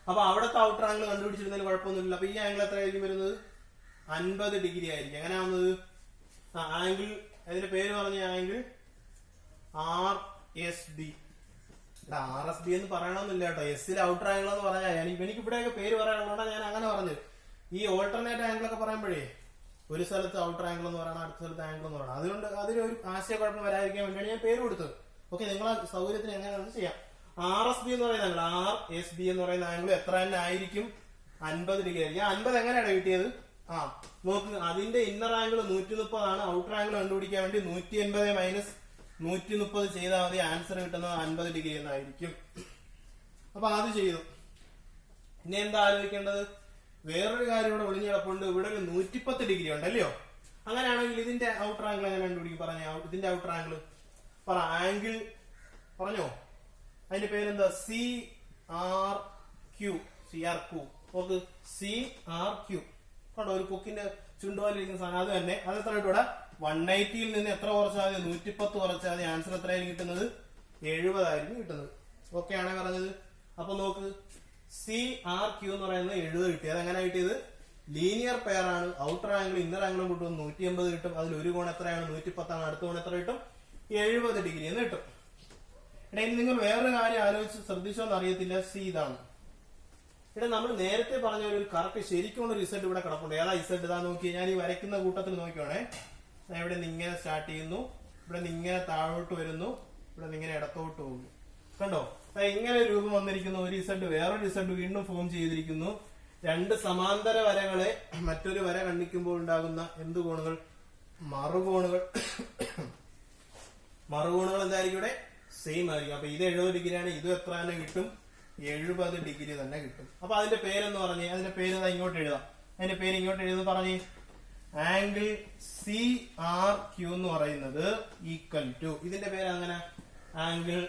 Speaker 1: അപ്പൊ അവിടുത്തെ ഔട്ടർ ആംഗിൾ കണ്ടുപിടിച്ചിരുന്നതിൽ കുഴപ്പമൊന്നുമില്ല. അപ്പൊ ഈ ആംഗിൾ എത്രയായിരിക്കും വരുന്നത്? 50 ഡിഗ്രി ആയിരിക്കും. എങ്ങനെയാവുന്നത്? ആംഗിൾ, അതിന്റെ പേര് പറഞ്ഞ angle R S B. R S B എന്ന് പറയണമെന്നില്ല കേട്ടോ. എസ്സിൽ ഔട്ടർ ആംഗിൾ എന്ന് പറഞ്ഞാൽ എനിക്ക് ഇവിടെയൊക്കെ പേര് പറയാനുള്ളതാണ് ഞാൻ അങ്ങനെ പറഞ്ഞത്. ഈ ഓൾട്ടർനേറ്റ് ആംഗിൾ ഒക്കെ പറയുമ്പോഴേ ഒരു സ്ഥലത്ത് ഔട്ടർ ആംഗിൾ എന്ന് പറയണം, അടുത്ത സ്ഥലത്ത് ആംഗിൾ എന്ന് പറയണം. അതുകൊണ്ട് അതിനൊരു ആശയക്കുഴപ്പം വരാതിരിക്കാൻ വേണ്ടിയാണ് ഞാൻ പേര് കൊടുത്തത്. ഓക്കെ, നിങ്ങളെ സൗകര്യത്തിന് എങ്ങനെയാണെന്ന് ചെയ്യാം. ആർ എസ് ബി എന്ന് പറയുന്ന ആംഗിൾ, ആർ എസ് ബി എന്ന് പറയുന്ന ആംഗിൾ എത്ര തന്നെ ആയിരിക്കും? 50 ഡിഗ്രി ആയിരിക്കും. 50 എങ്ങനെയാണ് കിട്ടിയത്? നോക്ക്, അതിന്റെ ഇന്നർ ആംഗിൾ 130 ആണ്. ഔട്ടർ ആംഗിൾ കണ്ടുപിടിക്കാൻ വേണ്ടി 180 മൈനസ് 130 ചെയ്താൽ മതി. ആൻസർ കിട്ടുന്നത് 50 ഡിഗ്രി എന്നായിരിക്കും. അപ്പൊ അത് ചെയ്തു. ഇനി എന്താ ആലോചിക്കേണ്ടത്? വേറൊരു കാര്യം ഇവിടെ ഒളിഞ്ഞു കിടപ്പുണ്ട്. ഇവിടെ ഒരു 110 ഡിഗ്രി ഉണ്ടല്ലോ. അങ്ങനെയാണെങ്കിൽ ഇതിന്റെ ഔട്ടർ ആംഗിൾ എങ്ങനെ കണ്ടുപിടിക്കും? പറഞ്ഞ ഇതിന്റെ ഔട്ടർ ആംഗിൾ പറ. ആംഗിൾ പറഞ്ഞോ, അതിന്റെ പേരെന്താ? C R Q. C R Q. Okay, C R Q. കണ്ടോ, ഒരു കുക്കിന്റെ ചുണ്ടുപോലിരിക്കുന്ന സാധനം. അത് തന്നെ. അത് എത്ര കിട്ടൂടെ? 180യിൽ നിന്ന് എത്ര കുറച്ചാൽ മതി? 110 കുറച്ചാൽ മതി. ആൻസർ എത്രയായിരിക്കും കിട്ടുന്നത്? 70 ആയിരിക്കും കിട്ടുന്നത്. ഓക്കെ ആണേ പറഞ്ഞത്? അപ്പൊ നോക്ക്, സി ആർ ക്യൂ എന്ന് പറയുന്നത് 70 കിട്ടി. അതെങ്ങനെ കിട്ടിയത്? ലീനിയർ പെയർ ആണ്. ഔട്ടർ ആംഗിൾ ഇന്നർ ആംഗിളും കിട്ടും. 180 കിട്ടും. അതിൽ ഒരു കോൺ എത്രയാണ്? 110 ആണ്. അടുത്ത കോൺ എത്ര കിട്ടും? 70 ഡിഗ്രി എന്ന് കിട്ടും. ഇനി നിങ്ങൾ വേറൊരു കാര്യം ആലോചിച്ച് ശ്രദ്ധിച്ചോന്ന് അറിയത്തില്ല. സി ഇതാണ്. ഇവിടെ നമ്മൾ നേരത്തെ പറഞ്ഞ ഒരു കറക്റ്റ് ശരിക്കുള്ള ഒരു ഇസഡ് ഇവിടെ കിടപ്പുണ്ട്. ഏതാ ഇസഡ്? ഇതാ നോക്കി, ഞാൻ ഈ വരയ്ക്കുന്ന കൂട്ടത്തിൽ നോക്കിയോണേ. ഇവിടെ നിന്ന് ഇങ്ങനെ സ്റ്റാർട്ട് ചെയ്യുന്നു, ഇവിടെ നിന്ന് ഇങ്ങനെ താഴോട്ട് വരുന്നു, ഇവിടെ നിന്ന് ഇങ്ങനെ ഇടത്തോട്ട് പോകുന്നു. കണ്ടോ, ഇങ്ങനെ രൂപം വന്നിരിക്കുന്നു. ഒരു ഇസഡ് വേറൊരു ഇസഡ് വീണ്ടും ഫോം ചെയ്തിരിക്കുന്നു. രണ്ട് സമാന്തര വരകളെ മറ്റൊരു വര ഖണ്ഡിക്കുമ്പോൾ ഉണ്ടാകുന്ന എന്ത് കോണുകൾ? മറുകോണുകൾ. മറുകോണുകൾ എന്തായിരിക്കും? ഇവിടെ സെയിം ആയിരിക്കും. അപ്പൊ ഇത് 70 ഡിഗ്രിയാണ്, ഇതും എത്ര തന്നെ കിട്ടും? 70 ഡിഗ്രി തന്നെ കിട്ടും. അപ്പൊ അതിന്റെ പേരെന്ന് പറഞ്ഞേ, അതിന്റെ പേര് ഇങ്ങോട്ട് എഴുതാം. അതിന്റെ പേര് ഇങ്ങോട്ട് എഴുതുന്നു പറഞ്ഞേ. ആംഗിൾ CRQ എന്ന് പറയുന്നത് ഈക്വൽ ടു, ഇതിന്റെ പേര് അങ്ങനെ ആംഗിൾ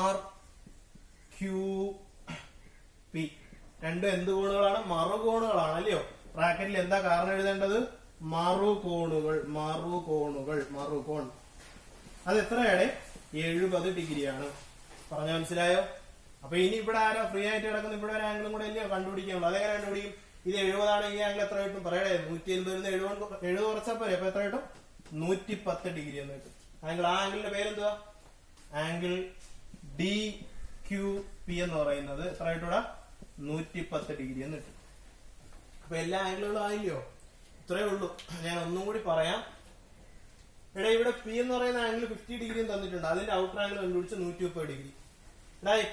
Speaker 1: RQP. രണ്ടും എന്ത് കോണുകളാണ്? മറുകോണുകളാണ്, അല്ലയോ? ബ്രാക്കറ്റിൽ എന്താ കാരണം എഴുതേണ്ടത്? മറുകോണുകൾ. മറുകോൺ. അത് എത്രയാണ്? 70 ഡിഗ്രിയാണ്. പറഞ്ഞ മനസ്സിലായോ? അപ്പൊ ഇനി ഇവിടെ ആരോ ഫ്രീ ആയിട്ട് കിടക്കുന്ന ഇവിടെ ഒരു ആംഗിളും കൂടെ അല്ലയോ കണ്ടുപിടിക്കാനുള്ളൂ. അതെങ്ങനെ കണ്ടുപിടിക്കും? ഇത് 70 ആണ്, ഈ ആംഗിൾ എത്ര കിട്ടും? പറയണേ. 180 70 കുറച്ചാൽ പോരെ. അപ്പൊ എത്ര കിട്ടും? 110 ഡിഗ്രി എന്ന് കിട്ടും. ആംഗിൾ, ആ ആംഗിളിന്റെ പേരെന്തുവാ? ആംഗിൾ DQP എന്ന് പറയുന്നത് എത്ര കിട്ടൂടാ? 110 ഡിഗ്രി എന്ന് കിട്ടും. അപ്പൊ എല്ലാ ആംഗിളുകളും ആയില്ലയോ? ഇത്രയേ ഉള്ളൂ. ഞാൻ ഒന്നും കൂടി പറയാം. ഇവിടെ P എന്ന് പറയുന്ന ആംഗിൾ 50 ഡിഗ്രിയും തന്നിട്ടുണ്ട്. അതിന്റെ ഔട്ടർ ആംഗിൾ കണ്ടുപിടിച്ച് 130 ഡിഗ്രി.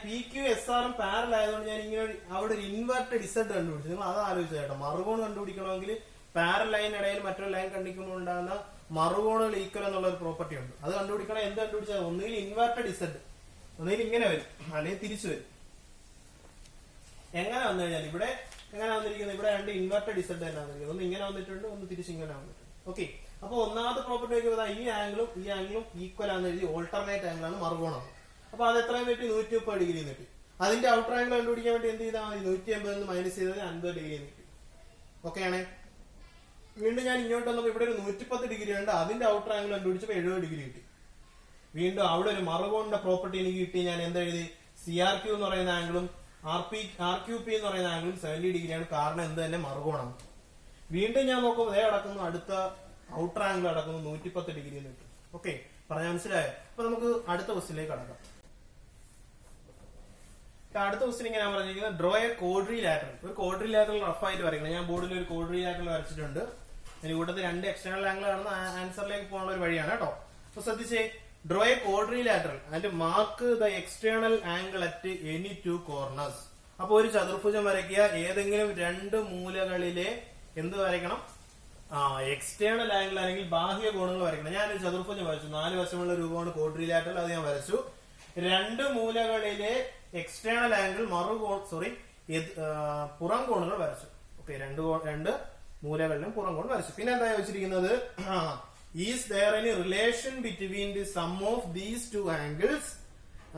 Speaker 1: PQSR പാരൽ ആയതുകൊണ്ട് ഞാൻ ഇങ്ങനെ അവിടെ ഒരു ഇൻവെർട്ടഡ് ഇസഡ് കണ്ടുപിടിച്ചു. നിങ്ങൾ അത് ആലോചിച്ചു കേട്ടോ. മറുകോൺ കണ്ടുപിടിക്കണമെങ്കിൽ പാരൽ ലൈൻ ഇടയിൽ മറ്റൊരു ലൈൻ കണ്ടിക്കുമ്പോൾ ഉണ്ടാകുന്ന മറുകോണുകൾ ഈക്വൽ എന്നുള്ള ഒരു പ്രോപ്പർട്ടി ഉണ്ട്. അത് കണ്ടുപിടിക്കണം. എന്ത് കണ്ടുപിടിച്ചാൽ ഒന്നുകിൽ ഇൻവെർട്ടഡ് ഇസഡ്, ഒന്നുകിൽ ഇങ്ങനെ വരും, അല്ലെങ്കിൽ തിരിച്ചു വരും. എങ്ങനെ വന്നു കഴിഞ്ഞാൽ ഇവിടെ എങ്ങനെ വന്നിരിക്കുന്നത്? ഇവിടെ രണ്ട് ഇൻവെർട്ടഡ് ഇസഡ് തന്നെ വന്നിരിക്കുന്നത്. ഒന്ന് ഇങ്ങനെ വന്നിട്ടുണ്ട്, ഒന്ന് തിരിച്ചിങ്ങനെ വന്നിട്ടുണ്ട്. ഓക്കെ. അപ്പൊ ഒന്നാമത്തെ പ്രോപ്പർട്ടി നോക്കിയപ്പോൾ ഈ ആംഗിളും ഈക്വൽ ആണെന്ന് എഴുതി. ഓൾട്ടർനേറ്റ് ആംഗിൾ ആണ് മറുകോണം. അപ്പൊ അത് എത്രയും തെറ്റി? 130 ഡിഗ്രി തെറ്റി. അതിന്റെ ഔട്ടർ ആംഗിൾ കണ്ടുപിടിക്കാൻ വേണ്ടി എന്ത് ചെയ്താൽ മതി? 180 മൈനസ് ചെയ്തത് 50 ഡിഗ്രി തെറ്റി. ഓക്കെ ആണേ. വീണ്ടും ഞാൻ ഇങ്ങോട്ട് വന്നപ്പോൾ ഇവിടെ ഒരു 110 ഡിഗ്രി ഉണ്ട്. അതിന്റെ ഔട്ടർ ആംഗിൾ കണ്ടുപിടിച്ചപ്പോൾ 70 ഡിഗ്രി കിട്ടി. വീണ്ടും അവിടെ ഒരു മറുകോണിന്റെ പ്രോപ്പർട്ടി എനിക്ക് കിട്ടി. ഞാൻ എന്തെഴുതി? CRQ എന്ന് പറയുന്ന ആംഗിളും RQP എന്ന് പറയുന്ന ആംഗിളും 70 ഡിഗ്രിയാണ്. കാരണം എന്ത് തന്നെ? മറുകോണാണ്. വീണ്ടും ഞാൻ നോക്കുമ്പോൾ കിടക്കുന്നു, അടുത്ത ഔട്ടർ ആംഗിൾ കിടക്കുന്നു 110 ഡിഗ്രി എന്ന് കിട്ടും. ഓക്കെ, പറഞ്ഞാൽ മനസ്സിലായോ? അപ്പൊ നമുക്ക് അടുത്ത ക്വസ്റ്റിലേക്ക് കടക്കാം. അടുത്ത ക്വസ്റ്റ്യൻ ഇങ്ങനെ പറഞ്ഞിരിക്കുന്നത് ഡ്രോ എ ക്വാഡ്രിലാറ്ററൽ. ഒരു ക്വാഡ്രിലാറ്ററൽ റഫ് ആയിട്ട് വരയ്ക്കണം. ഞാൻ ബോർഡിൽ ഒരു ക്വാഡ്രിലാറ്ററൽ വരച്ചിട്ടുണ്ട്. ഇതിന് കൂട്ടത്തിൽ രണ്ട് എക്സ്റ്റേണൽ ആംഗിൾ കാണുന്ന ആൻസറിലേക്ക് പോകാനുള്ള ഒരു വഴിയാണ് കേട്ടോ. അപ്പൊ ശ്രദ്ധിച്ചേ. Draw A quadrilateral and mark the external angle at any two corners. അപ്പൊ ഒരു ചതുർഭുജം വരയ്ക്കുക. ഏതെങ്കിലും രണ്ട് മൂലകളിലെ എന്ത് വരയ്ക്കണം? എക്സ്റ്റേണൽ ആംഗിൾ അല്ലെങ്കിൽ ബാഹ്യ കോണുകൾ വരയ്ക്കണം. ഞാനൊരു ചതുർഭുജം വരച്ചു. 4 വശമുള്ള രൂപമാണ് ക്വാഡ്രിലാറ്ററൽ. അത് ഞാൻ വരച്ചു. രണ്ട് മൂലകളിലെ എക്സ്റ്റേണൽ ആംഗിൾ പുറം കോണുകൾ വരച്ചു. ഓക്കെ, രണ്ട് മൂലകളിലും പുറം കോൺ വരച്ചു. പിന്നെ എന്താ വെച്ചിരിക്കുന്നത്? Is there any relation between the sum of these two angles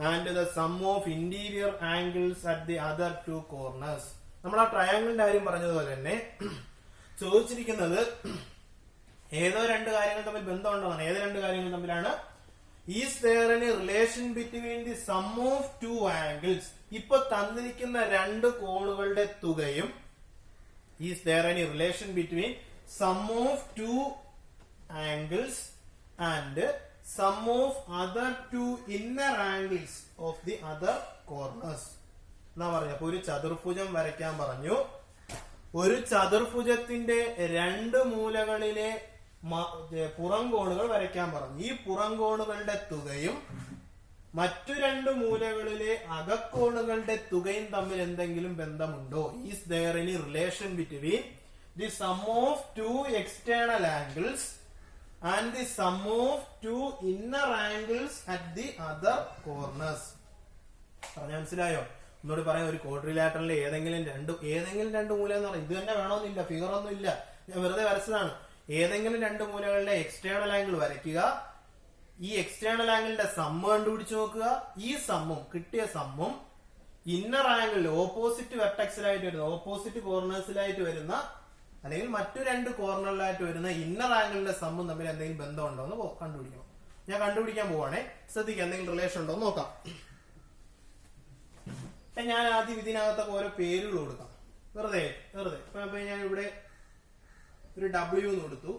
Speaker 1: and the sum of interior angles at the other two corners. നമ്മൾ ആ ട്രയാംഗിളിന്റെ കാര്യം പറഞ്ഞതുപോലെ തന്നെ ചോദിച്ചിരിക്കുന്നത് ഏതോ രണ്ട് കാര്യങ്ങൾ തമ്മിൽ ബന്ധമുണ്ടോന്നാണ്. ഏത് രണ്ട് കാര്യങ്ങൾ തമ്മിലാണ്? Is there any relation between the sum of two angles. ഇപ്പൊ തന്നിരിക്കുന്ന രണ്ട് കോണുകളുടെ തുകയും is there any relation between sum of two angles and sum of other two inner angles of the other corners എന്നാ പറഞ്ഞു. അപ്പൊ ഒരു ചതുർഭുജം വരയ്ക്കാൻ പറഞ്ഞു. ഒരു ചതുർഭുജത്തിന്റെ രണ്ട് മൂലകളിലെ പുറം കോണുകൾ വരയ്ക്കാൻ പറഞ്ഞു. ഈ പുറം കോണുകളുടെ തുകയും മറ്റു രണ്ട് മൂലകളിലെ അകക്കോണുകളുടെ തുകയും തമ്മിൽ എന്തെങ്കിലും ബന്ധമുണ്ടോ? Is there any relation between the sum of two external angles and the sum of two inner angles at the other corners. പറഞ്ഞ മനസ്സിലായോ? ഒന്നുകൂടി പറയാം. ഒരു ക്വാഡ്രിലാറ്ററലിൽ ഏതെങ്കിലും രണ്ട് മൂല എന്ന് പറഞ്ഞാൽ ഇത് തന്നെ വേണമെന്നില്ല, ഫിഗർ ഒന്നും ഇല്ല, ഞാൻ വെറുതെ വരച്ചതാണ്. ഏതെങ്കിലും രണ്ട് മൂലകളിലെ എക്സ്റ്റേണൽ ആംഗിൾ വരയ്ക്കുക. ഈ എക്സ്റ്റേണൽ ആംഗിളിന്റെ സമ്മ് കണ്ടുപിടിച്ച് നോക്കുക. ഈ സമ്മും കിട്ടിയ സമ്മും ഇന്നർ ആംഗിളിൽ ഓപ്പോസിറ്റ് വെർട്ടക്സിലായിട്ട് വരുന്ന, ഓപ്പോസിറ്റ് കോർണേഴ്സിലായിട്ട് വരുന്ന അല്ലെങ്കിൽ മറ്റു രണ്ട് കോർണറിലായിട്ട് വരുന്ന ഇന്നർ ആംഗിളിന്റെ സമ്മും തമ്മിൽ എന്തെങ്കിലും ബന്ധമുണ്ടോ എന്ന് കണ്ടുപിടിക്കണം. ഞാൻ കണ്ടുപിടിക്കാൻ പോവാണേ. ശ്രദ്ധിക്കുക, എന്തെങ്കിലും റിലേഷൻ ഉണ്ടോ എന്ന് നോക്കാം. ഞാൻ ആദ്യം ഇതിനകത്തൊക്കെ ഓരോ പേരുകൾ കൊടുക്കാം. വെറുതെ ഇപ്പൊ ഞാൻ ഇവിടെ ഒരു W എന്ന് കൊടുത്തു,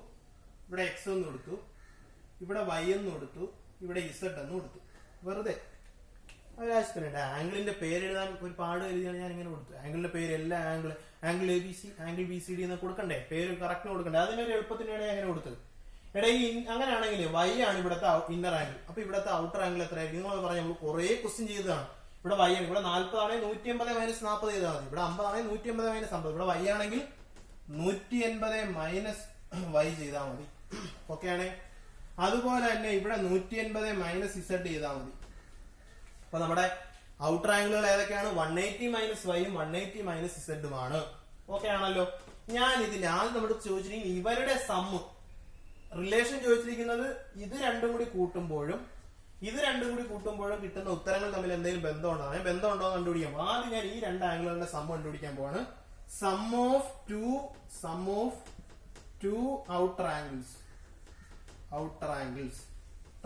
Speaker 1: ഇവിടെ X എന്ന് കൊടുത്തു, ഇവിടെ Y എന്ന് കൊടുത്തു, ഇവിടെ Z എന്ന് കൊടുത്തു. വെറുതെ ഒരാവശ്യത്തിനുണ്ട്. ആംഗിളിന്റെ പേര് എഴുതാൻ ഒരു പാട് എഴുതിയാണ് ഞാൻ ഇങ്ങനെ കൊടുത്തു. ആംഗിളിന്റെ പേര് എല്ലാ ആംഗിൾ ABC, ആംഗിൾ BCD എന്ന് കൊടുക്കണ്ടേ? പേര് കറക്റ്റ് കൊടുക്കണ്ടേ? അതിനൊരു എളുപ്പത്തിന് വേണ്ടി അങ്ങനെ കൊടുത്തത്. എടാ ഈ അങ്ങനെയാണെങ്കിൽ y ആണ് ഇവിടുത്തെ ഇന്നർ ആംഗിൾ. അപ്പൊ ഇവിടുത്തെ ഔട്ടർ ആംഗിൾ എത്രയായിരിക്കും? നിങ്ങൾ പറഞ്ഞാൽ നമ്മൾ കുറെ ക്വസ്റ്റ്യൻ ചെയ്തതാണ്. ഇവിടെ y ആണ്. ഇവിടെ 40 ആണെങ്കിൽ 180 മൈനസ് 40 ചെയ്താൽ മതി. ഇവിടെ 50 ആണെങ്കിൽ 180 മൈനസ് 50. ഇവിടെ y ആണെങ്കിൽ 180 മൈനസ് y ചെയ്താൽ മതി. ഓക്കെ ആണ്. അതുപോലെ തന്നെ ഇവിടെ 180 മൈനസ് z ചെയ്താൽ മതി. അപ്പൊ നമ്മുടെ ഔട്ടർ ആംഗിളുകൾ ഏതൊക്കെയാണ്? 180 മൈനസ് വൈയും 180 മൈനസ് ഇസഡുമാണ്. ഓക്കെ ആണല്ലോ. ഞാൻ ഇതിൽ ആദ്യം നമ്മുടെ ചോദിച്ചിരിക്കുന്നത് ഇവരുടെ സമ്മ് റിലേഷൻ ചോദിച്ചിരിക്കുന്നത് ഇത് രണ്ടും കൂടി കൂട്ടുമ്പോഴും കിട്ടുന്ന ഉത്തരങ്ങൾ തമ്മിൽ എന്തെങ്കിലും ബന്ധമുണ്ടോ? ബന്ധമുണ്ടോ എന്ന് കണ്ടുപിടിക്കാം. ആദ്യം ഞാൻ ഈ രണ്ട് ആംഗിളുകളുടെ സമ്മ് കണ്ടുപിടിക്കാൻ പോവാണ്. Sum of two outer angles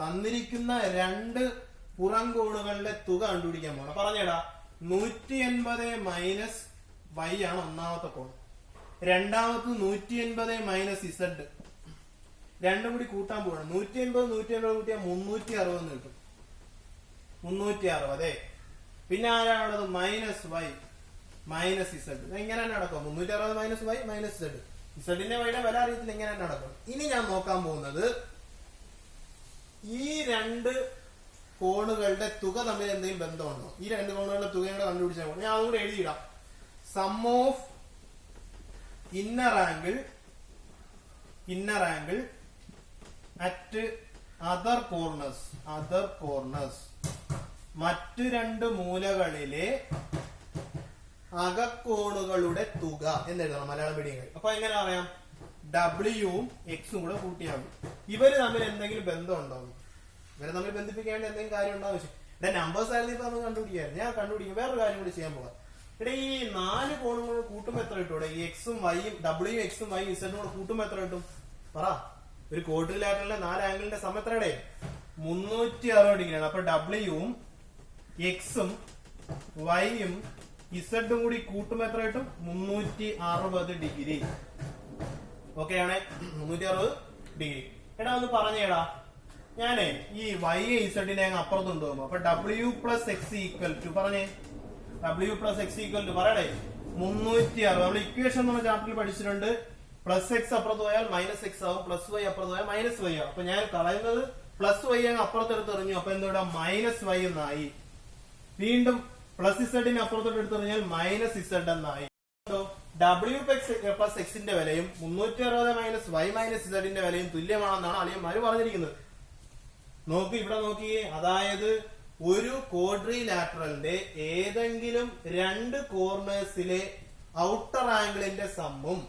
Speaker 1: തന്നിരിക്കുന്ന രണ്ട് പുറം കോണുകളുടെ തുക കണ്ടുപിടിക്കാൻ പോകണം. പറഞ്ഞേടാ, 180 മൈനസ് വൈ ആണ് ഒന്നാമത്തെ കോൺ, രണ്ടാമത് 180 മൈനസ് ഇസഡ്. രണ്ടും കൂടി കൂട്ടാൻ പോവാണ്. 180 കൂട്ടിയാൽ 360 കിട്ടും. 360. പിന്നെ ആരാണുള്ളത്? Minus Y minus Z. ഇങ്ങനെ തന്നെ നടക്കും. 360 മൈനസ് വൈ മൈനസ് ഇസഡ്. ഇസഡിന്റെ വൈയുടെ വില അറിയത്തില്ല, ഇങ്ങനെ തന്നെ നടക്കും. ഇനി ഞാൻ നോക്കാൻ പോകുന്നത് ഈ രണ്ട് കോണുകളുടെ തുക തമ്മിൽ എന്തെങ്കിലും ബന്ധമുണ്ടോ? ഈ രണ്ട് കോണുകളുടെ തുകയുടെ കണ്ടുപിടിച്ചാൽ ഞാൻ അതുകൂടെ എഴുതിയിടാം. Sum of inner angle at other corners മറ്റു രണ്ട് മൂലകളിലെ അകക്കോണുകളുടെ തുക എന്നെഴുതണം മലയാളം മീഡിയം. അപ്പൊ എങ്ങനെ അറിയാം? ഡബ്ല്യുവും എക്സും കൂടെ കൂട്ടിയാൽ മതി. ഇവര് തമ്മിൽ എന്തെങ്കിലും ബന്ധമുണ്ടോ? ഇവരെ തമ്മിൽ ബന്ധിപ്പിക്കേണ്ട എന്തെങ്കിലും കാര്യം ഉണ്ടോ? ഇവിടെ നമ്പേഴ്സ് ആയിരുന്നു ഇപ്പൊ നമുക്ക് കണ്ടുപിടിക്കായിരുന്നു. ഞാൻ കണ്ടുപിടിക്കും. വേറൊരു കാര്യം കൂടി ചെയ്യാൻ പോകാം. ഇവിടെ ഈ 4 കോണുകൾ കൂട്ടുമ്പോ എത്ര കിട്ടും? ഇവിടെ ഈ എക്സും വൈയും ഡബ്ല്യു എക്സും വൈ ഇസഡും കൂടെ കൂട്ടുമ്പോ എത്ര കിട്ടും? പറ. ഒരു ക്വാഡ്രിലാറ്ററലിന്റെ 4 ആംഗിളിന്റെ സം എത്രയുടെ? 360 ഡിഗ്രിയാണ്. അപ്പൊ ഡബ്ല്യുവും എക്സും വൈയും ഇസഡും കൂടി കൂട്ടുമ്പോ എത്ര കിട്ടും? 360 ഡിഗ്രി. ഓക്കെ ആണേ, 360 ഡിഗ്രി. എടാ ഒന്ന് പറഞ്ഞേടാ, ഞാനേ ഈ വൈ ഇസഡിനെ അങ്ങ് അപ്പുറത്ത് കൊണ്ടുപോകുമ്പോ അപ്പൊ W plus X equal to പറയണേ പറയണേ 360. നമ്മൾ ഇക്വേഷൻ നമ്മൾ ചാപ്റ്ററിൽ പഠിച്ചിട്ടുണ്ട്. പ്ലസ് എക്സ് അപ്പുറത്ത് പോയാൽ മൈനസ് എക്സ് ആവും, പ്ലസ് വൈ അപ്പുറത്ത് പോയാൽ മൈനസ് വൈ ആവും. അപ്പൊ ഞാൻ കളയുന്നത് പ്ലസ് വൈ അങ്ങ് അപ്പുറത്തെടുത്ത് എറിഞ്ഞു. അപ്പൊ എന്തോടാ? മൈനസ് വൈ എന്നായി. വീണ്ടും പ്ലസ് ഇസഡിന് അപ്പുറത്തോട്ട് എടുത്തെറിഞ്ഞാൽ മൈനസ് ഇസഡ് എന്നായി. ഡബ്ല്യു പ്ലസ് എക്സിന്റെ വിലയും 360 മൈനസ് വൈ മൈനസ് ഇസഡിന്റെ വിലയും തുല്യമാണെന്നാണ് അളിയന്മാര് പറഞ്ഞിരിക്കുന്നത്. നോക്കി, ഇവിടെ നോക്കിയേ. അതായത് ഒരു ക്വാഡ്രിലാറ്ററലിന്റെ ഏതെങ്കിലും രണ്ട് കോർണേഴ്സിലെ ഔട്ടർ ആംഗിളിന്റെ സമ്മും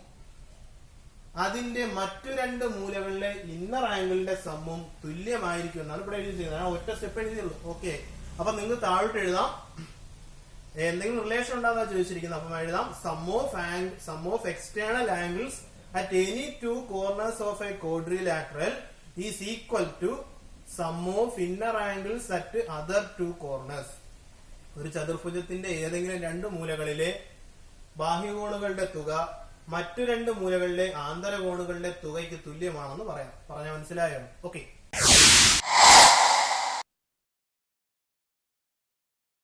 Speaker 1: അതിന്റെ മറ്റു രണ്ട് മൂലകളിലെ ഇന്നർ ആംഗിളിന്റെ സമ്മും തുല്യമായിരിക്കും എന്നാണ് ഇവിടെ എഴുതിയിരിക്കുന്നത്. ഞാൻ ഒറ്റ സ്റ്റെപ്പ് എഴുതിയുള്ളൂ. ഓക്കെ. അപ്പൊ നിങ്ങൾ താഴോട്ട് എഴുതാം. എന്തെങ്കിലും റിലേഷൻ ഉണ്ടാകുന്ന ചോദിച്ചിരിക്കുന്നത്. അപ്പം എഴുതാം sum of external angles at any two corners of a quadrilateral is equal to sum of inner angles at other two corners. ഒരു ചതുർഭുജത്തിന്റെ ഏതെങ്കിലും രണ്ട് മൂലകളിലെ ബാഹ്യകോണുകളുടെ തുക മറ്റു രണ്ട് മൂലകളിലെ ആന്തരകോണുകളുടെ തുകയ്ക്ക് തുല്യമാണെന്ന് പറയാം. പറഞ്ഞാൽ മനസ്സിലായോ? ഓക്കെ.